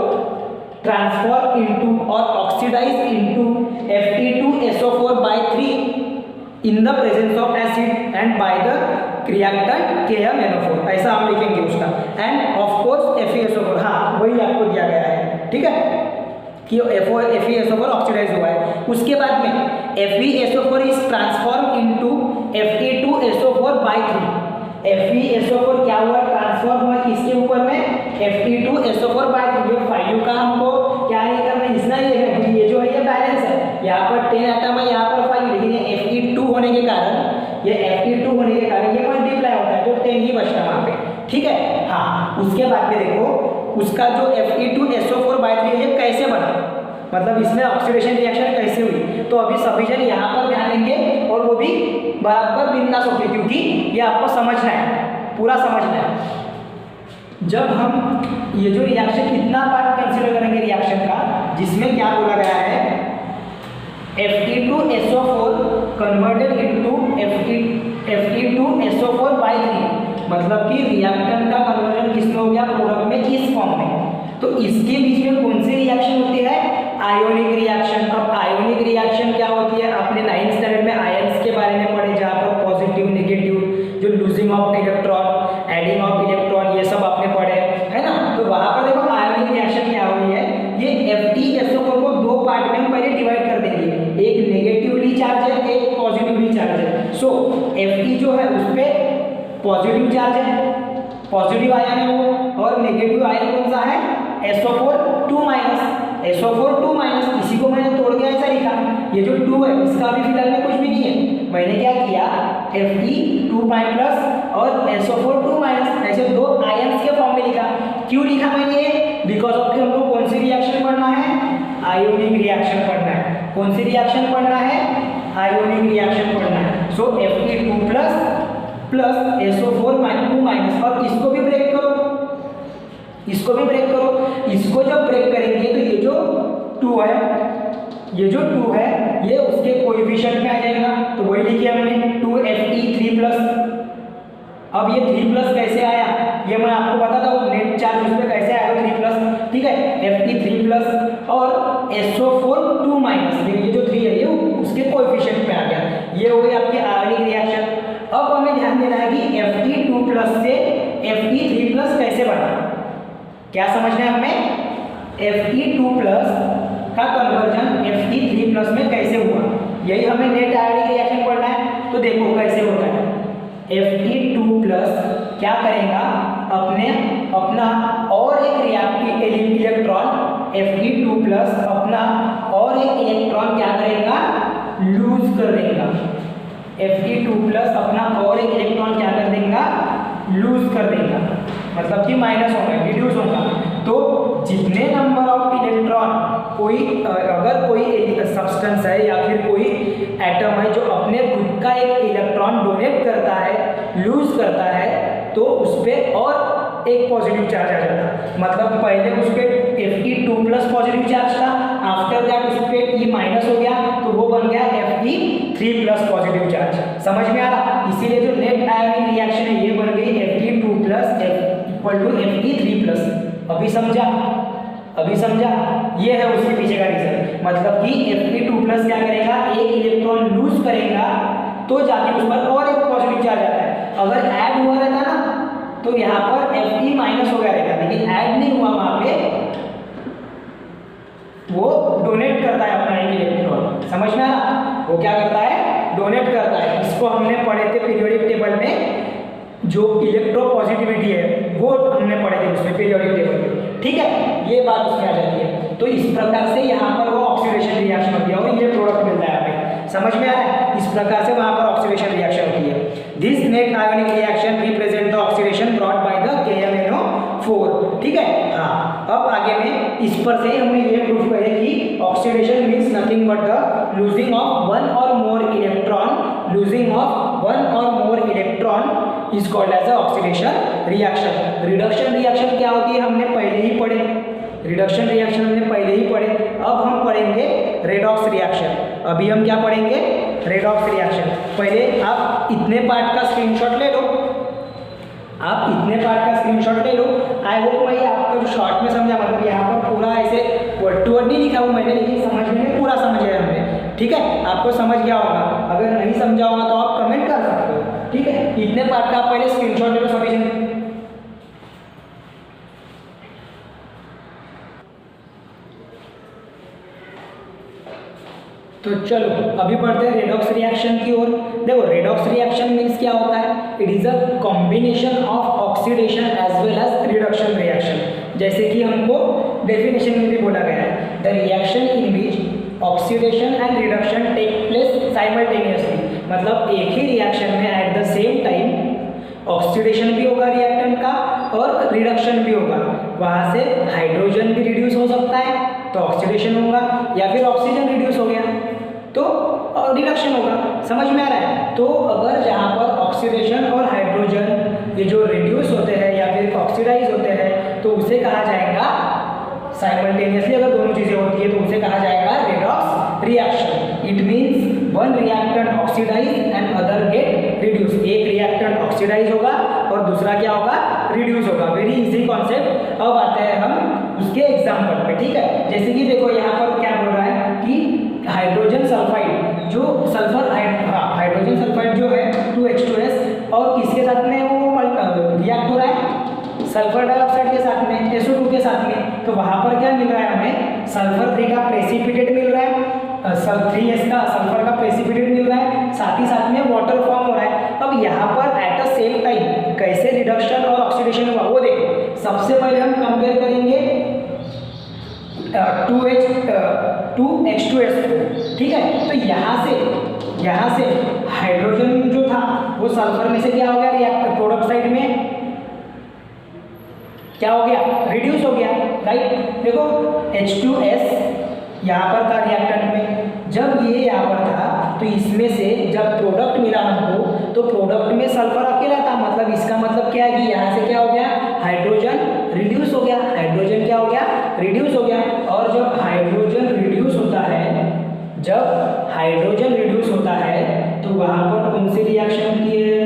ट्रांसफॉर्म इनटू और oxidise into Fe2SO4/3 in the presence of acid and by the reactant KMnO4। ऐसा हम लिखेंगे उसका। एंड ऑफ कोर्स FeSO4, हाँ वही आपको दिया गया है। ठीक है कि FeSO4 ऑक्सीडाइज हुआ है। उसके बाद में FeSO4 is transform into Fe2SO4/3। FeSO4 क्या हुआ, ट्रांसफॉर्म हुआ किसके ऊपर में, Fe2SO4/3। ये 5U का हमको क्या नहीं करना, इसना ही देखना क्योंकि ये जो है ये बैलेंस है। यहाँ पर 10 एटम है, यहाँ पर 5, लेकिन ये Fe2 होने के कारण ये मल्टीप्लाई होता है तो 10 ही बचता है वहाँ पे। ठीक है, हाँ उसके बाद में देखो उसका जो Fe2SO4/3 ये कैसे बना, मतलब इसमें ऑक्सीडेशन रिएक्शन कैसे हुई। तो अभी सभी जन यहाँ पर ध्यान देंगे और वो भी बराबर बिंदास होके, क्योंकि ये आपको समझना है, पूरा समझना है। जब हम ये जो रिएक्शन कितना पार्ट कंसीडर करेंगे रिएक्शन का, जिसमें क्या बोला गया है Fe2SO4 कन्वर्टेड इनटू Fe2SO4/3, मतलब कि रिएक्टेंट का कन्वर्जन किसमें हो गया, प्रोडक्ट में, इस फॉर्म में। तो इसके बीच में कौन सी रिएक्शन होती है, आयोनिक रिएक्शन। अब आयोनिक रिएक्शन क्या होती है, आपने 9th स्टैंडर्ड में आयंस के बारे में पढ़े, जहाँ पर पॉजिटिव नेगेटिव, जो losing of electron, adding of electron, ये पॉजिटिव चार्ज है, पॉजिटिव आयन है वो, और नेगेटिव आयन कौन सा है, SO4 2 माइनस, SO4 2 माइनस। इसी को मैंने तोड़ के ऐसा लिखा, ये जो 2 है इसका भी फिलहाल में कुछ भी नहीं है, मैंने क्या किया Fe 2 प्लस और SO4 2 माइनस ऐसे दो आयंस के फॉर्म में लिखा। क्यों लिखा मैंने ये, बिकॉज ऑफ कि हमको कौन सी रिएक्शन पढ़ना है, आयोनिक रिएक्शन पढ़ना है। कौन सी रिएक्शन पढ़ना है, आयोनिक रिएक्शन पढ़ना है। सो Fe 2 प्लस SO4 2 माइनस, और इसको भी ब्रेक करो, इसको भी ब्रेक करो। इसको जब ब्रेक करेंगे तो ये जो 2 है, ये जो 2 है ये उसके कोएफिशिएंट में आ जाएगा, तो वही लिखिए हमने 2Fe 3 प्लस। अब ये 3 प्लस कैसे आया, ये मैं आपको बताता हूँ, नेट चार्ज उस पर कैसे आया 3 प्लस, ठीक है। Fe 3 प्लस और SO4 2 माइनस, ये जो 3 है ये उसके कोएफिशिएंट में आ गया। ये हो गई आपकी आयोनिक रिएक्शन। अब हमें ध्यान देना है कि Fe 2 प्लस से Fe 3 प्लस कैसे बना, क्या समझना है हमें, Fe 2 प्लस का कन्वर्जन Fe 3 प्लस में कैसे हुआ, यही हमें नेट आयोनिक रिएक्शन पढ़ना है। तो देखो कैसे होता है, Fe 2 प्लस क्या करेगा, अपना और एक रिएक्टिव इलेक्ट्रॉन Fe 2 प्लस अपना और एक इलेक्ट्रॉन क्या करेगा, लूज कर देगा। Fe 2 प्लस अपना और एक इलेक्ट्रॉन क्या कर देगा, लूज कर देगा, मतलब कि माइनस होगा, रिड्यूस होगा। तो जितने नंबर ऑफ इलेक्ट्रॉन अगर कोई सब्सटेंस है या फिर कोई एटम है जो अपने खुद का एक इलेक्ट्रॉन डोनेट करता है, लूज करता है, तो उस पर और एक पॉजिटिव चार्ज आ जाता है। मतलब पहले उस पर Fe 2 प्लस पॉजिटिव चार्ज था, आफ्टर दैट उस पर E माइनस हो गया, तो वो बन गया Fe 3 प्लस पॉजिटिव चार्ज। समझ में आ रहा, इसीलिए जो नेट आयोनिक रिएक्शन है ये बन गई Fe 2 plus equal to Fe 3 plus. अभी समझा, अभी समझा, ये है उसके पीछे का रीजन। मतलब कि Fe 2 प्लस क्या करेगा, एक इलेक्ट्रॉन लूज करेगा तो जाके उस पर और एक पॉजिटिव चार्ज आता है। अगर ऐड हुआ रहता ना तो यहाँ पर Fe माइनस हो गया रहता, लेकिन ऐड नहीं हुआ, वहां पे वो डोनेट करता है अपना एक इलेक्ट्रॉन। समझ में आया, वो क्या करता है, डोनेट करता है। इसको हमने पढ़े थे पीरियोडिक टेबल में, जो इलेक्ट्रोपॉजिटिविटी है वो हमने पढ़े थे उसमें पीरियोडिक टेबल में, ठीक है। ये बात उसमें आ जाती है। तो इस प्रकार से यहाँ पर वो ऑक्सीडेशन रिएक्शन होती है और ये प्रोडक्ट मिलता है हमें। समझ में आ रहा है, इस प्रकार से वहाँ पर ऑक्सीडेशन रिएक्शन होती है। This net ionic reaction represent the oxidation brought by the KMnO4, ठीक है। हाँ, अब आगे में इस पर से हमने ये प्रूफ किया कि oxidation means nothing but the losing of one or more electron, losing of one or more electron is called as oxidation reaction. Reduction reaction क्या होती है हमने पहले ही पढ़े, रिडक्शन रिएक्शन हमने पहले ही पढ़े। अब हम पढ़ेंगे रेडॉक्स रिएक्शन। अभी हम क्या पढ़ेंगे, रेडॉक्स रिएक्शन। पहले आप इतने पार्ट का स्क्रीनशॉट ले लो, आप इतने पार्ट का स्क्रीनशॉट ले लो। आई होप मैं आपको शॉर्ट में समझा, मतलब यहाँ पर पूरा ऐसे वर्ड टू वर्ड नहीं लिखा हुआ मैंने, लेकिन समझने में पूरा समझ गया हमने, ठीक है। आपको समझ गया होगा, अगर नहीं समझा होगा तो आप कमेंट कर सकते हो, ठीक है। इतने पार्ट का आप पहले स्क्रीनशॉट ले लो सफिशिएंट। तो चलो अभी बढ़ते हैं रेडॉक्स रिएक्शन की ओर। देखो रेडॉक्स रिएक्शन मीन्स क्या होता है, it is a combination of oxidation as well as reduction reaction. जैसे कि हमको डेफिनेशन में भी बोला गया है, the reaction in which oxidation and reduction take place simultaneously. मतलब एक ही रिएक्शन में at the same time oxidation भी होगा रिएक्टेंट का और रिडक्शन भी होगा। वहाँ से हाइड्रोजन भी रिड्यूस हो सकता है तो ऑक्सीडेशन होगा, या फिर ऑक्सीजन रिड्यूस हो गया तो रिडक्शन होगा। समझ में आ रहा है। तो अगर जहाँ पर ऑक्सीडेशन और हाइड्रोजन ये जो रिड्यूस होते हैं या फिर ऑक्सीडाइज होते हैं तो उसे कहा जाएगा साइमल्टेनियसली, अगर दोनों चीजें होती है तो उसे कहा जाएगा redox reaction. It means one reactant oxidise and other get reduce. एक रिएक्टेंट ऑक्सीडाइज होगा और दूसरा क्या होगा, रिड्यूस होगा। Very easy concept. अब आते हैं हम उसके एग्जाम्पल पे, ठीक है। जैसे कि देखो यहाँ पर क्या बोल रहा है कि हाइड्रोजन सल्फाइड, जो सल्फर हाइड्रोजन सल्फाइड जो है 2H2S और किसके साथ में वो रिएक्ट हो रहा है, सल्फर डाइऑक्साइड के साथ में, SO2 के साथ में। तो वहाँ पर क्या मिल रहा है हमें, सल्फर 3 का प्रेसिपिटेट मिल रहा है, 3S का सल्फर का प्रेसिपिटेट मिल रहा है, साथ ही साथ में वाटर फॉर्म हो रहा है। अब यहाँ पर एट अ सेम टाइम कैसे रिडक्शन और ऑक्सीडेशन हुआ वो देखो। सबसे पहले हम कंपेयर करेंगे 2H2S2, ठीक है। तो यहाँ से हाइड्रोजन जो था वो सल्फर में से क्या हो गया, रिएक्टर प्रोडक्ट साइड में क्या हो गया, रिड्यूस हो गया, राइट। देखो H2S यहाँ पर था रिएक्टेंट में, जब ये यहाँ पर था तो इसमें से जब प्रोडक्ट मिला हमको तो प्रोडक्ट में सल्फर अकेला था, मतलब इसका मतलब क्या है कि यहाँ से क्या हो गया, हाइड्रोजन रिड्यूस हो गया, हाइड्रोजन क्या हो गया, रिड्यूस हो गया। और जब हाइड्रोजन रिड्यूस होता है तो वहाँ पर कौन सी रिएक्शन होती है,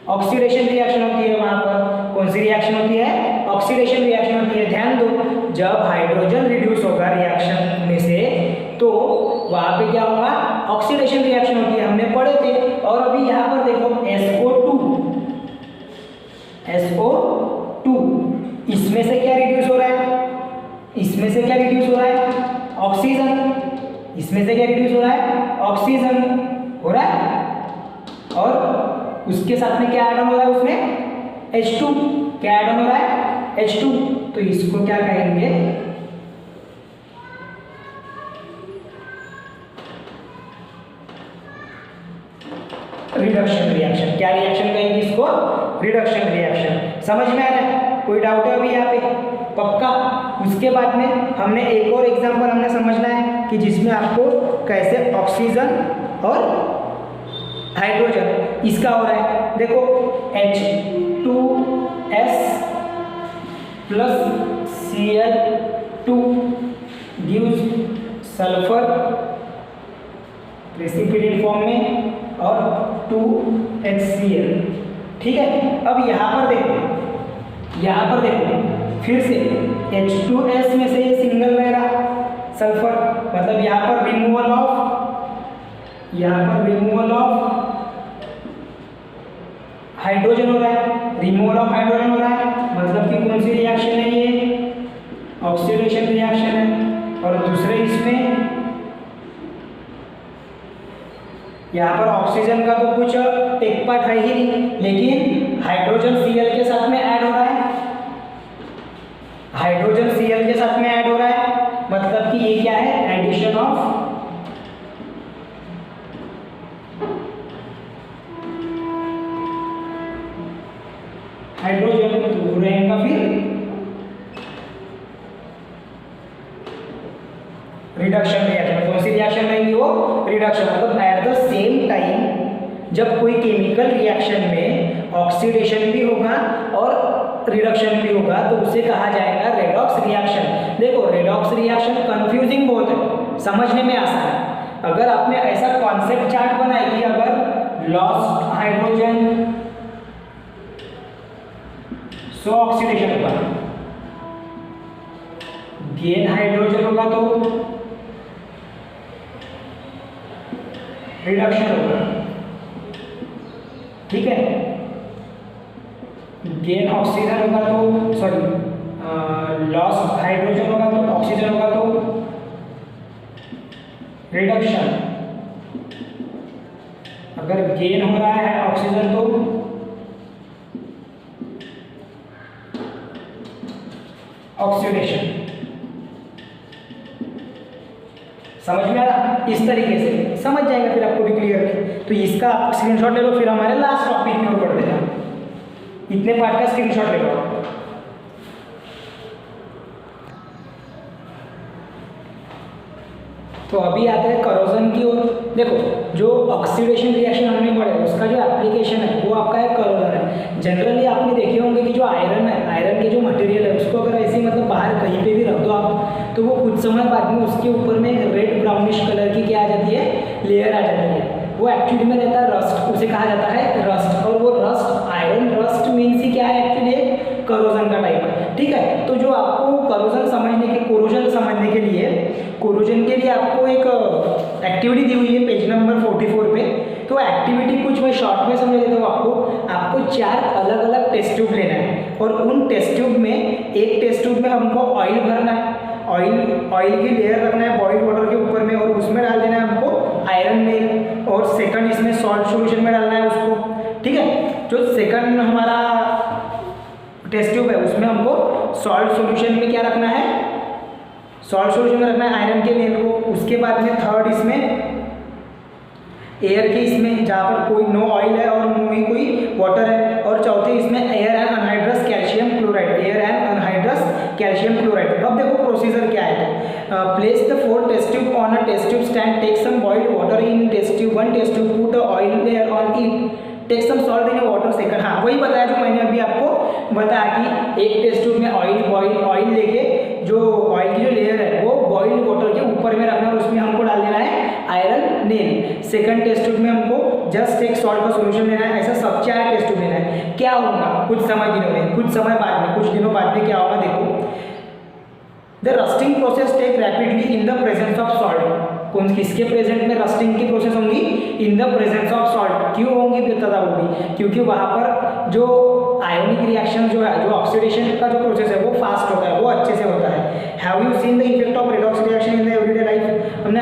ऑक्सीडेशन रिएक्शन होती है। वहाँ पर कौन सी रिएक्शन होती है, ऑक्सीडेशन रिएक्शन होती है। ध्यान दो, जब हाइड्रोजन रिड्यूस होगा रिएक्शन में से तो वहाँ पे क्या होगा, ऑक्सीडेशन रिएक्शन होती है, हमने पढ़े थे। और अभी यहाँ पर देखो SO2 इसमें से क्या रिड्यूस हो रहा है, ऑक्सीजन। इसमें से क्या रिड्यूस हो रहा है, ऑक्सीजन हो रहा है। और उसके साथ में क्या ऐड ऑन हो रहा है, उसमें H2 क्या ऐड ऑन हो रहा है, H2। तो इसको क्या कहेंगे, रिडक्शन रिएक्शन। क्या रिएक्शन कहेंगे इसको, रिडक्शन रिएक्शन। समझ में आ रहा है, कोई डाउट है अभी यहाँ पे, पक्का। उसके बाद में हमने एक और एग्जांपल हमने समझना है कि जिसमें आपको कैसे ऑक्सीजन और हाइड्रोजन इसका हो रहा है। देखो H2S plus Cl2 gives sulphur precipitate form में और 2HCl, ठीक है। अब यहाँ पर देखो फिर से H2S में से सिंगल रह रहा सल्फर, मतलब यहाँ पर रिमूवल ऑफ हाइड्रोजन हो रहा है, मतलब कि कौन सी रिएक्शन है ये, ऑक्सीडेशन रिएक्शन है। और दूसरे इसमें यहाँ पर ऑक्सीजन का तो कुछ एक पार्ट है ही नहीं, लेकिन हाइड्रोजन Cl के साथ में ऐड हो रहा है, मतलब कि ये क्या है, एडिशन ऑफ हाइड्रोजन। तो रहेगा फिर रिडक्शन रिएक्शन। कौन सी रिएक्शन रहेगी वो, रिडक्शन। मतलब एट द सेम टाइम जब कोई केमिकल रिएक्शन में ऑक्सीडेशन भी होगा और रिडक्शन भी होगा तो उसे कहा जाएगा रेडॉक्स रिएक्शन। देखो रेडॉक्स रिएक्शन कंफ्यूजिंग बहुत है, समझने में आसान है। अगर आपने ऐसा कॉन्सेप्ट चार्ट बनाया कि अगर लॉस्ट हाइड्रोजन सो ऑक्सीडेशन होगा, गेन हाइड्रोजन होगा तो रिडक्शन होगा, ठीक है। गेन ऑक्सीजन होगा तो लॉस हाइड्रोजन होगा तो ऑक्सीजन होगा तो रिडक्शन। अगर गेन हो रहा है ऑक्सीजन तो ऑक्सीडेशन। समझ में आ रहा, इस तरीके से समझ जाएगा, फिर आपको भी क्लियर। तो इसका आप स्क्रीनशॉट ले लो, फिर हमारे लास्ट टॉपिक की ओर बढ़ते हैं। इतने पार्ट का स्क्रीनशॉट ले लो। तो अभी आते हैं करोजन की ओर। देखो जो ऑक्सीडेशन रिएक्शन हमने पढ़ा है उसका जो एप्लीकेशन है वो आपका है करोजन है। जनरली आपने देखे होंगे कि जो आयरन है, आयरन के जो मटेरियल है उसको अगर ऐसे मतलब बाहर कहीं पे भी रख दो आप तो वो कुछ समय बाद में उसके ऊपर में एक रेड ब्राउनिश कलर की क्या आ जाती है, लेयर आ जाती है। वो एक्चुअली में रहता है रस्ट, उसे कहा जाता है रस्ट। और वो rust, iron rust means he क्या है, एक्चुअली एक करोजन का टाइप है, ठीक है। तो जो आपको करोजन समझने के, कोरोजन समझने के लिए, कोरोजन के लिए आपको एक एक्टिविटी दी हुई है पेज नंबर 44 पे। तो एक्टिविटी कुछ मैं शॉर्ट में समझ देता हूँ आपको 4 अलग अलग टेस्ट ट्यूब लेना है और उन टेस्ट ट्यूब में एक टेस्ट ट्यूब में हमको ऑयल भरना है, ऑयल की लेयर रखना है बॉइल्ड वाटर के ऊपर में और उसमें डाल देना है हमको आयरन नेल। और सेकंड इसमें सॉल्ट सॉल्यूशन में डालना है उसको, ठीक है। जो सेकंड हमारा टेस्ट ट्यूब है उसमें हमको सॉल्ट सॉल्यूशन में क्या रखना है, सॉल्ट सॉल्यूशन में रखना है आयरन के नेल को। उसके बाद में थर्ड इसमें एयर के, इसमें जहाँ पर कोई नो ऑयल है और नो ही कोई वाटर है। और चौथे इसमें air and anhydrous calcium chloride, air and anhydrous calcium chloride. अब देखो प्रोसीजर क्या है। Place the 4 test tube on a test tube stand, take some boiled water in test tube, 1 test tube, put a oil layer on it, take some salt in water second. हाँ वही बताया जो मैंने अभी आपको बताया कि एक टेस्ट ट्यूब में ऑयल लेके जो ऑयल की जो लेयर है वो बॉइल्ड वाटर के ऊपर में रखना है और उसमें हमको डाल देना है iron nail. Second test tube में हमको जस्ट एक सॉल्ट का सॉल्यूशन लेना है। ऐसा सब 4 टेस्ट ट्यूब लेना है। क्या होगा कुछ समय दिनों में, कुछ समय बाद में, कुछ दिनों बाद में क्या होगा देखो, the rusting process take rapidly in the presence of salt. कौन किसके प्रेजेंट में रस्टिंग की प्रोसेस होंगी, in the presence of salt. क्यों होंगी पता होगी, क्योंकि वहाँ पर जो आयोनिक रिएक्शन जो है, जो ऑक्सीडेशन का जो प्रोसेस है वो फास्ट होता है, वो अच्छे से होता है। Have you seen the effect of redox reaction in the everyday life? हमने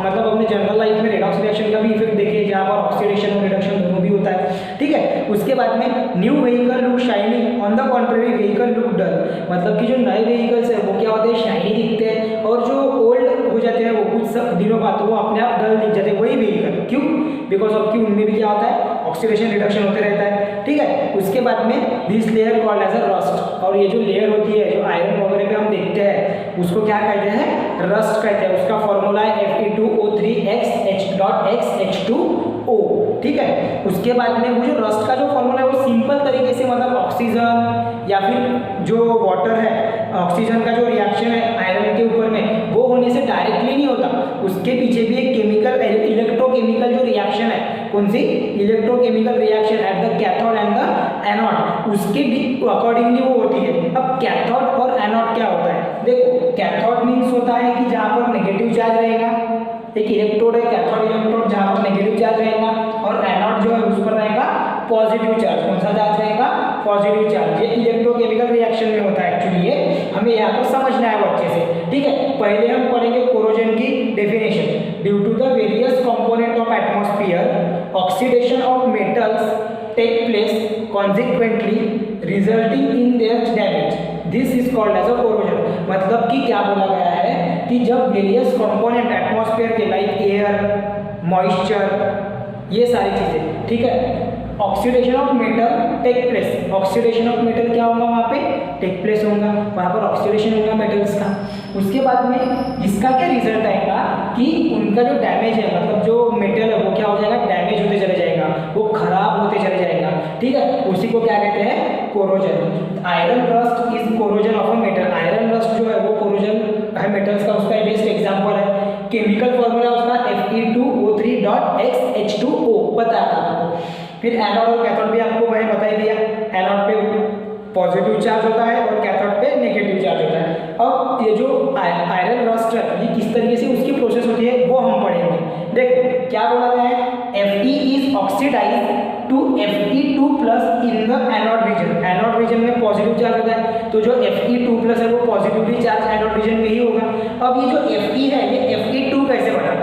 मतलब अपने जनरल लाइफ में रेडॉक्स रिएक्शन का भी इफेक्ट देखे जहाँ पर ऑक्सीडेशन और रिडक्शन दोनों भी होता है, ठीक है। उसके बाद में new vehicle look shining, on the contrary vehicle look dull. मतलब कि जो नए व्हीकल्स है वो क्या होते हैं, शाइनी दिखते हैं, और जो ओल्ड हो जाते हैं वो कुछ दिनों बाद वो अपने आप डल दिख जाते हैं वही व्हीकल। क्यों? बिकॉज ऑफ कि उनमें भी क्या होता है, ऑक्सीडेशन रिडक्शन होते रहता है, ठीक है। उसके बाद में this layer called as a rust, और ये जो लेयर होती है जो आयरन वगैरह पे हम देखते हैं उसको क्या कहते हैं, रस्ट कहते हैं। उसका फॉर्मूला है Fe2O3X H.2O, ठीक है। उसके बाद में वो जो रस्ट का जो फॉर्मूला है वो सिंपल तरीके से, मतलब ऑक्सीजन या फिर जो वाटर है, ऑक्सीजन का जो रिएक्शन है आयरन के ऊपर में वो होने से डायरेक्टली नहीं होता, उसके पीछे भी एक केमिकल इलेक्ट्रोकेमिकल जो रिएक्शन है, कौन सी, electrochemical reaction at the cathode and the anode, उसके अकॉर्डिंगली वो होती है। अब कैथोड और एनोड क्या होता है, देखो कैथोड मीन्स होता है कि जहाँ पर नेगेटिव चार्ज रहेगा, एक इलेक्ट्रोड है कैथोड इलेक्ट्रोड जहाँ पर नेगेटिव चार्ज रहेगा, और एनोड जो है उस पर रहेगा पॉजिटिव चार्ज। कौन सा चार्ज रहेगा, पॉजिटिव चार्ज। ये इलेक्ट्रोकेमिकल रिएक्शन में होता है एक्चुअली, ये हमें यहाँ पर समझना है वो अच्छे से, ठीक है। पहले हम पढ़ेंगे कोरोजन की definition. Due to the various component of atmosphere oxidation of metals take place consequently resulting in their damage, this is called as a corrosion. मतलब कि क्या बोला गया है कि जब वेरियस कंपोनेंट एटमॉस्फेयर के लाइक एयर, मॉइस्चर, ये सारी चीजें, ठीक है, oxidation of metal take place. Oxidation of metal क्या होगा वहाँ पे, टेक प्लेस होगा, वहाँ पर ऑक्सीडेशन होगा मेटल्स का। उसके बाद में इसका क्या रिजल्ट आएगा कि उनका जो डैमेज है, मतलब जो मेटल है वो क्या हो जाएगा, डैमेज होते चले जाएगा, वो खराब होते चले जाएगा, ठीक है। उसी को क्या कहते हैं, corrosion. Iron rust is corrosion of a metal. Iron rust जो है वो कोरोजन है मेटल्स का, उसका बेस्ट एग्जाम्पल है। केमिकल फॉर्मूला उसका Fe2O3.X H.2O बताया था। फिर एनोड और कैथोड भी आपको मैंने बता ही दिया, एनोड पे पॉजिटिव चार्ज होता है और कैथोड पे नेगेटिव चार्ज होता है। अब ये जो आयरन रस्ट है ये किस तरीके से उसकी प्रोसेस होती है वो हम पढ़ेंगे। देखो क्या बोला गया है, Fe is oxidise to Fe2+ in the anode region. Anode region में पॉजिटिव चार्ज होता है, तो जो Fe2+ है वो पॉजिटिवली चार्ज एनोड रीजन में ही होगा। अब ये जो Fe है ये Fe2 कैसे बना,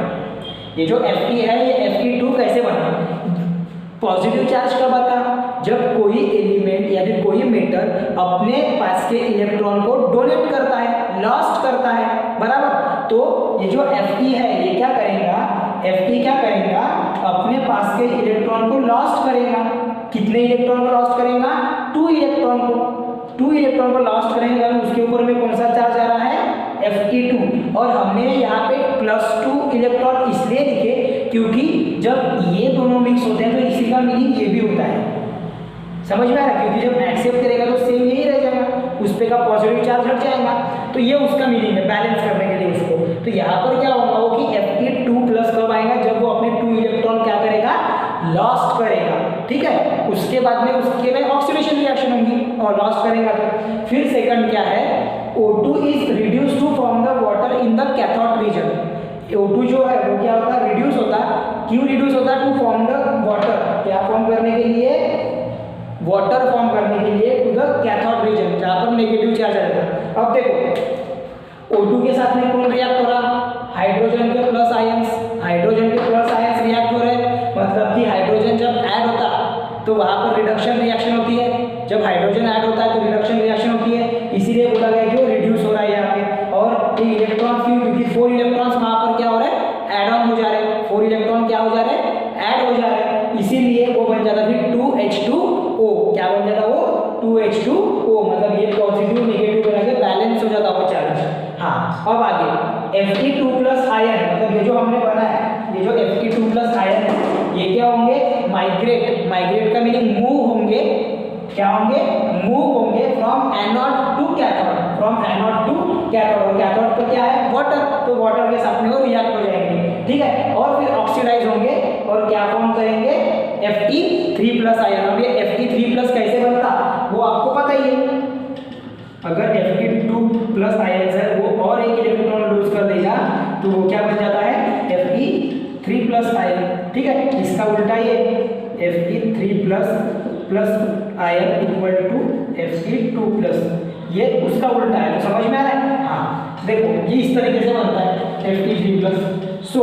ये जो Fe है ये Fe2 कैसे बना, पॉजिटिव चार्ज कब आता, जब कोई एलिमेंट या फिर कोई मेटल अपने पास के इलेक्ट्रॉन को डोनेट करता है, लॉस्ट करता है, बराबर। तो ये जो Fe है ये क्या करेगा, Fe क्या करेगा, अपने पास के इलेक्ट्रॉन को लॉस्ट करेगा। कितने इलेक्ट्रॉन को लॉस्ट करेगा, 2 इलेक्ट्रॉन को, 2 इलेक्ट्रॉन को लॉस्ट करेगा। उसके ऊपर में कौन सा चार्ज आ रहा है, Fe2। और हमने यहाँ पे +2 इलेक्ट्रॉन इसलिए लिखे क्योंकि जब ये दोनों मिक्स होते हैं तो इसी का मीनिंग ये भी होता है, समझ में आ रहा है। क्योंकि जब एक्सेप्ट करेगा तो सेम यही रह जाएगा, उस पे का पॉजिटिव चार्ज हट जाएगा, तो ये उसका मीनिंग है बैलेंस करने के लिए उसको। तो यहाँ पर क्या होगा वो कि Fe2+ कब आएगा, जब वो अपने 2 इलेक्ट्रॉन क्या करेगा, लॉस्ट करेगा, ठीक है। उसके बाद में उसके में ऑक्सीडेशन रिएक्शन होगी और लॉस्ट करेगा। फिर सेकंड क्या है, O2 is reduce to from the water in the cathode region. O2 जो है वो क्या होता है, रिड्यूस होता है। क्यों रिड्यूस होता है, टू फॉर्म द वाटर, क्या फॉर्म करने के लिए, वाटर फॉर्म करने के लिए, टू द कैथोड रीजन जहाँ पर नेगेटिव चार्ज रहता है। अब देखो O2 के साथ में कौन रिएक्ट हो रहा, हाइड्रोजन के प्लस आयंस, हाइड्रोजन के प्लस आयंस रिएक्ट हो रहे हैं तो वहाँ पर रिडक्शन रिएक्शन होती है। जब हाइड्रोजन ऐड होता है तो रिडक्शन रिएक्शन होती है, इसीलिए बोला गया कि वो रिड्यूस हो रहा है यहाँ पे। और ये इलेक्ट्रॉन क्यों, क्योंकि 4 इलेक्ट्रॉन्स वहाँ पर क्या हो रहा है, ऐड ऑन हो जा रहे हैं। 4 इलेक्ट्रॉन क्या हो जा रहे हैं, ऐड हो जा रहे हैं, इसीलिए वो बन जाता फिर 2H2O। क्या बन जाता वो, 2H2O, मतलब ये पॉजिटिव नेगेटिव बना के बैलेंस हो जाता वो चार्ज। हाँ, अब आगे Fe2+ आयन, मतलब ये जो हमने बना है, ये जो Fe2+ आयन है, ये क्या होंगे, माइग्रेट। माइग्रेट का मीनिंग मूव होंगे, क्या होंगे, मूव होंगे from anode to cathode, from anode to cathode. Cathode तो क्या है, वाटर, तो वाटर के साथ में वो रिएक्ट हो जाएंगे, ठीक है, और फिर ऑक्सीडाइज होंगे और क्या फॉर्म करेंगे, Fe3+ आयन। अब ये Fe3+ कैसे बनता वो आपको पता ही है। अगर Fe2+ आयन है वो और एक इलेक्ट्रॉन लूज कर देगा तो वो क्या बन जाता है, Fe3+ आयन, ठीक है। इसका उल्टा ये Fe3+ ion equal to Fe2+, ये उसका उल्टा है, तो समझ में आ रहा है। हाँ देखो ये इस तरीके से बनता है Fe3+। सो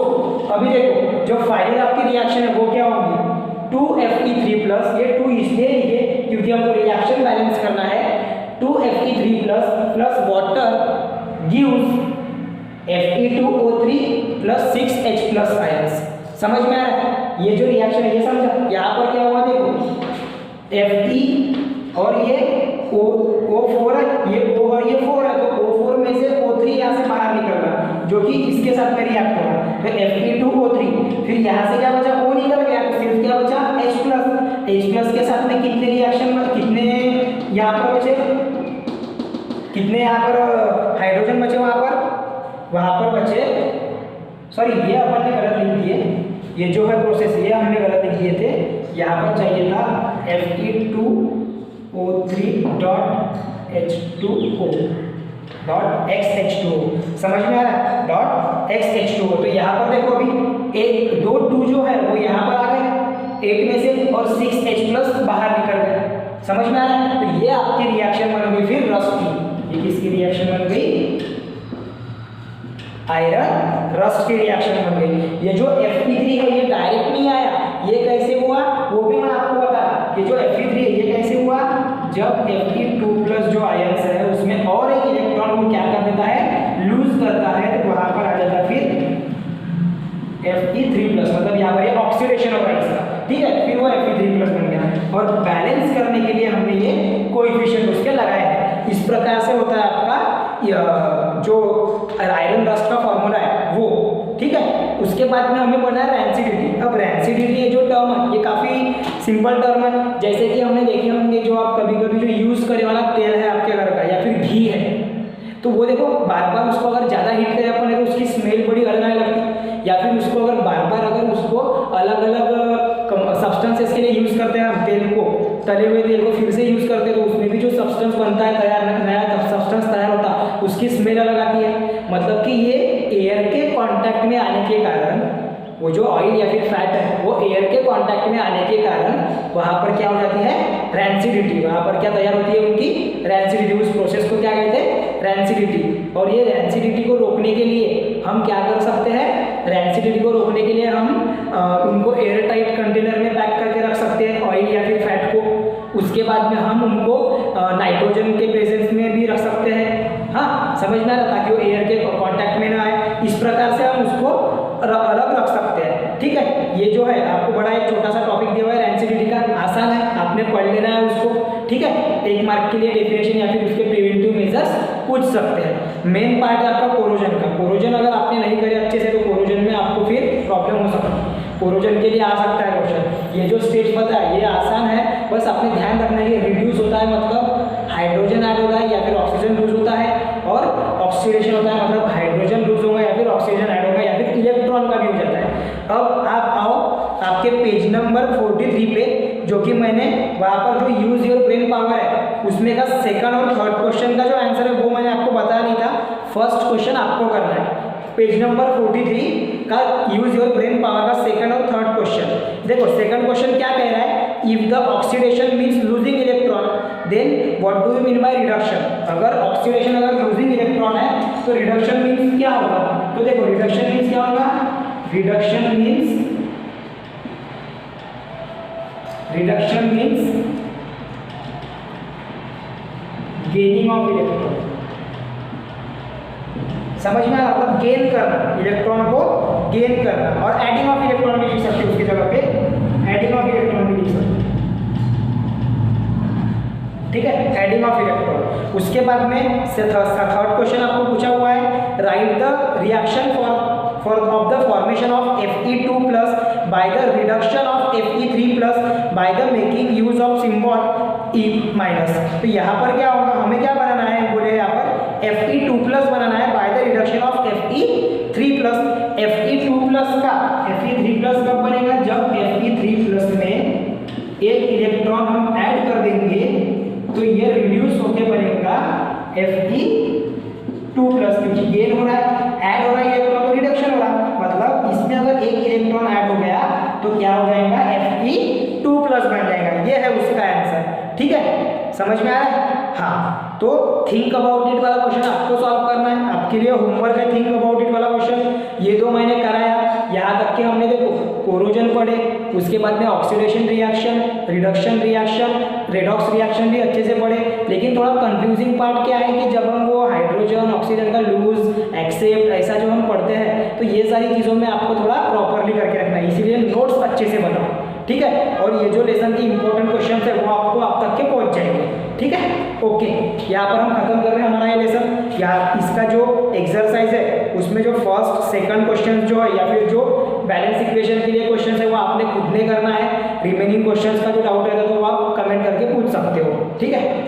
अभी देखो जो फाइनल आपकी रिएक्शन है वो क्या होगी, 2Fe3+, ये 2 इसलिए लिखे क्योंकि हमको रिएक्शन बैलेंस करना है। 2Fe3+ plus water gives Fe2O3 plus 6H+ ions. समझ में आ रहा है, ये जो रिएक्शन है ये समझा। यहाँ पर क्या हुआ देखो, Fe और ये O4 है, ये O और ये 4 है, तो O4 में से O3 यहाँ से बाहर निकल रहा जो कि इसके साथ में रिएक्ट हो रहा, तो Fe2O3, फिर यहाँ से क्या बचा, O निकल गया, तो सिर्फ क्या बचा H+ के साथ में कितने रिएक्शन, कितने यहाँ पर बचे, कितने यहाँ पर हाइड्रोजन बचे, वहाँ पर बचे, सॉरी ये अपन ने गलत लिख दिए, ये जो है प्रोसेस ये हमने गलत लिख दिए थे। यहाँ पर चाहिए था Fe2O3.H2O समझ में आ रहा है, .XH2O। तो यहाँ पर देखो अभी एक 2 2 जो है वो यहाँ पर आ गए 8 में से, और 6H+ बाहर निकल गए। समझ में आ रहा है, तो ये आपकी रिएक्शन बन गई फिर रस्ट की। ये किसकी रिएक्शन बन गई, आयरन रस्ट की रिएक्शन बन गई। ये जो Fe3 है ये डायरेक्ट नहीं आया, ये कैसे हुआ वो भी मैं आपको बता। ये जो Fe3 है ये कैसे हुआ, जब Fe2+ जो आयंस है उसमें और एक इलेक्ट्रॉन को क्या कर देता है, लूज करता है, तो वहां पर आ जाता है फिर Fe3+, मतलब यहाँ पर ये ऑक्सीडेशन हो रहा है इसका, ठीक है, फिर वो Fe3+ बन गया। और बैलेंस करने के लिए हमने ये कोएफिशिएंट उसके लगाए हैं। इस प्रकार से होता है आपका जो आयरन रस्ट का फॉर्मूला है वो, ठीक है। उसके बाद में हमें पढ़ना है रैंसिडिटी। अब रैंसिडिटी ये जो टर्म है ये काफ़ी सिंपल टर्म है, जैसे कि हमने देखे होंगे जो आप कभी कभी जो यूज़ करने वाला तेल है आपके घर का या फिर घी है, तो वो देखो बार बार उसको अगर ज़्यादा हीट करें अपन तो उसकी स्मेल बड़ी अलग आने लगती, या फिर उसको अगर बार बार अगर उसको अलग अलग सब्सटेंसेस के लिए यूज़ करते हैं हम तेल को, तले हुए तेल को फिर से यूज़ करते हैं, तो उसमें भी जो सब्सटेंस बनता है तैयार, नया सब्सटेंस तैयार होता है, उसकी स्मेल अलग आती है। मतलब कि ये एयर के कांटेक्ट में आने के कारण, वो जो ऑयल या फिर फैट है वो एयर के कांटेक्ट में आने के कारण वहाँ पर क्या हो जाती है, रैंसिडिटी। वहाँ पर क्या तैयार होती है उनकी, रैंसिडिटी। उस प्रोसेस को क्या कहते हैं, रैंसिडिटी। और ये रैंसिडिटी को रोकने के लिए हम क्या कर सकते हैं, रैंसिडिटी को रोकने के लिए हम उनको एयर टाइट कंटेनर में पैक करके रख सकते हैं ऑयल या फिर फैट को। उसके बाद में हम उनको नाइट्रोजन के प्रेजेंस में भी रख सकते हैं। हाँ समझ में आ रहा, ताकि वो एयर के कांटेक्ट में ना आए। इस प्रकार से हम उसको अलग रख सकते हैं, ठीक है। ये जो है आपको बड़ा एक छोटा सा टॉपिक दिया हुआ है रैंसिडिटी का, आसान है, आपने पढ़ लेना है उसको, ठीक है। 1 मार्क के लिए डेफिनेशन या फिर उसके प्रिवेंटिव मेजर्स पूछ सकते हैं। मेन पार्ट है आपका कोरोजन का। कोरोजन अगर आपने नहीं करे अच्छे से तो कोरोजन में आपको फिर प्रॉब्लम हो सकती है। कोरोजन के लिए आ सकता है क्वेश्चन। ये जो स्टेज पता है ये आसान है, बस आपने ध्यान रखना है। रिड्यूस होता है मतलब हाइड्रोजन ऐड होता है या फिर ऑक्सीजन लूज होता है, और ऑक्सीडेशन होता है मतलब हाइड्रोजन लूज होगा या फिर ऑक्सीजन ऐड होगा या फिर इलेक्ट्रॉन का भी हो जाता है। अब आप आओ आपके पेज नंबर 43 पे, जो कि मैंने वहाँ पर जो यूज योर ब्रेन पावर है उसमें का सेकंड और थर्ड क्वेश्चन का जो आंसर है वो मैंने आपको बताया नहीं था। फर्स्ट क्वेश्चन आपको करना है पेज नंबर 43 का यूज योर ब्रेन पावर का सेकंड और थर्ड क्वेश्चन। देखो सेकंड क्वेश्चन क्या कह रहा है, if the oxidation means losing electron then what do you mean by reduction. अगर ऑक्सीडेशन अगर लूजिंग इलेक्ट्रॉन है तो रिडक्शन मीन्स क्या होगा। तो देखो रिडक्शन मीन्स क्या होगा, reduction means reduction means gaining of electron. समझ में आया, मतलब गेन करना, इलेक्ट्रॉन को गेन करना। और एडिंग ऑफ इलेक्ट्रॉन भी लिख सकते हो उसकी जगह पे, एडिंग ऑफ इलेक्ट्रॉन भी लिख सकते हो, ठीक है, एडिंग ऑफ इलेक्ट्रॉन। उसके बाद में थर्ड क्वेश्चन आपको पूछा हुआ है, right the reaction for of the formation of Fe2 plus by the reduction of Fe3 plus by the making use of symbol E minus. तो यहाँ पर क्या होगा, हमें क्या बनाना है, बोले यहाँ पर Fe2 प्लस बनाना है by the reduction of Fe3 plus. Fe2 plus का Fe3 प्लस कब बनेगा, जब Fe3 प्लस में एक इलेक्ट्रॉन हम ऐड कर देंगे तो ये रिड्यूस होके बनेगा Fe2 प्लस, क्योंकि गेन हो रहा है, ऐड हो रहा है इलेक्ट्रॉन तो रिडक्शन हो रहा है, मतलब इसमें अगर एक इलेक्ट्रॉन ऐड हो गया तो क्या हो जाएगा, Fe2 प्लस बन जाएगा। ये है उसका आंसर, ठीक है, समझ में आया। हाँ, तो थिंक अबाउट इट वाला क्वेश्चन आपको सॉल्व करना है, आपके लिए होमवर्क है थिंक अबाउट इट वाला क्वेश्चन। ये दो मैंने कराया, यहाँ तक के हमने देखो कोरोजन पढ़े, उसके बाद में oxidation reaction, reduction reaction, redox reaction भी अच्छे से पढ़े। लेकिन थोड़ा कंफ्यूजिंग पार्ट क्या है कि जब हम वो हाइड्रोजन ऑक्सीजन का लूज एक्सेप्ट ऐसा जो हम पढ़ते हैं, तो ये सारी चीज़ों में आपको थोड़ा प्रॉपरली करके रखना है, इसीलिए नोट्स अच्छे से बनाओ, ठीक है। और ये जो लेसन की इंपॉर्टेंट क्वेश्चन है वो आपको आप तक के पहुंच जाएंगे, ठीक है, ओके। यहाँ पर हम खत्म कर रहे हैं हमारा ये लेसन। यहाँ इसका जो एक्सरसाइज है उसमें जो फर्स्ट सेकंड क्वेश्चन जो है या फिर जो बैलेंस इक्वेशन के लिए क्वेश्चन है वो आपने खुद ने करना है। रिमेनिंग क्वेश्चंस का जो डाउट रहता है तो वो आप कमेंट करके पूछ सकते हो, ठीक है।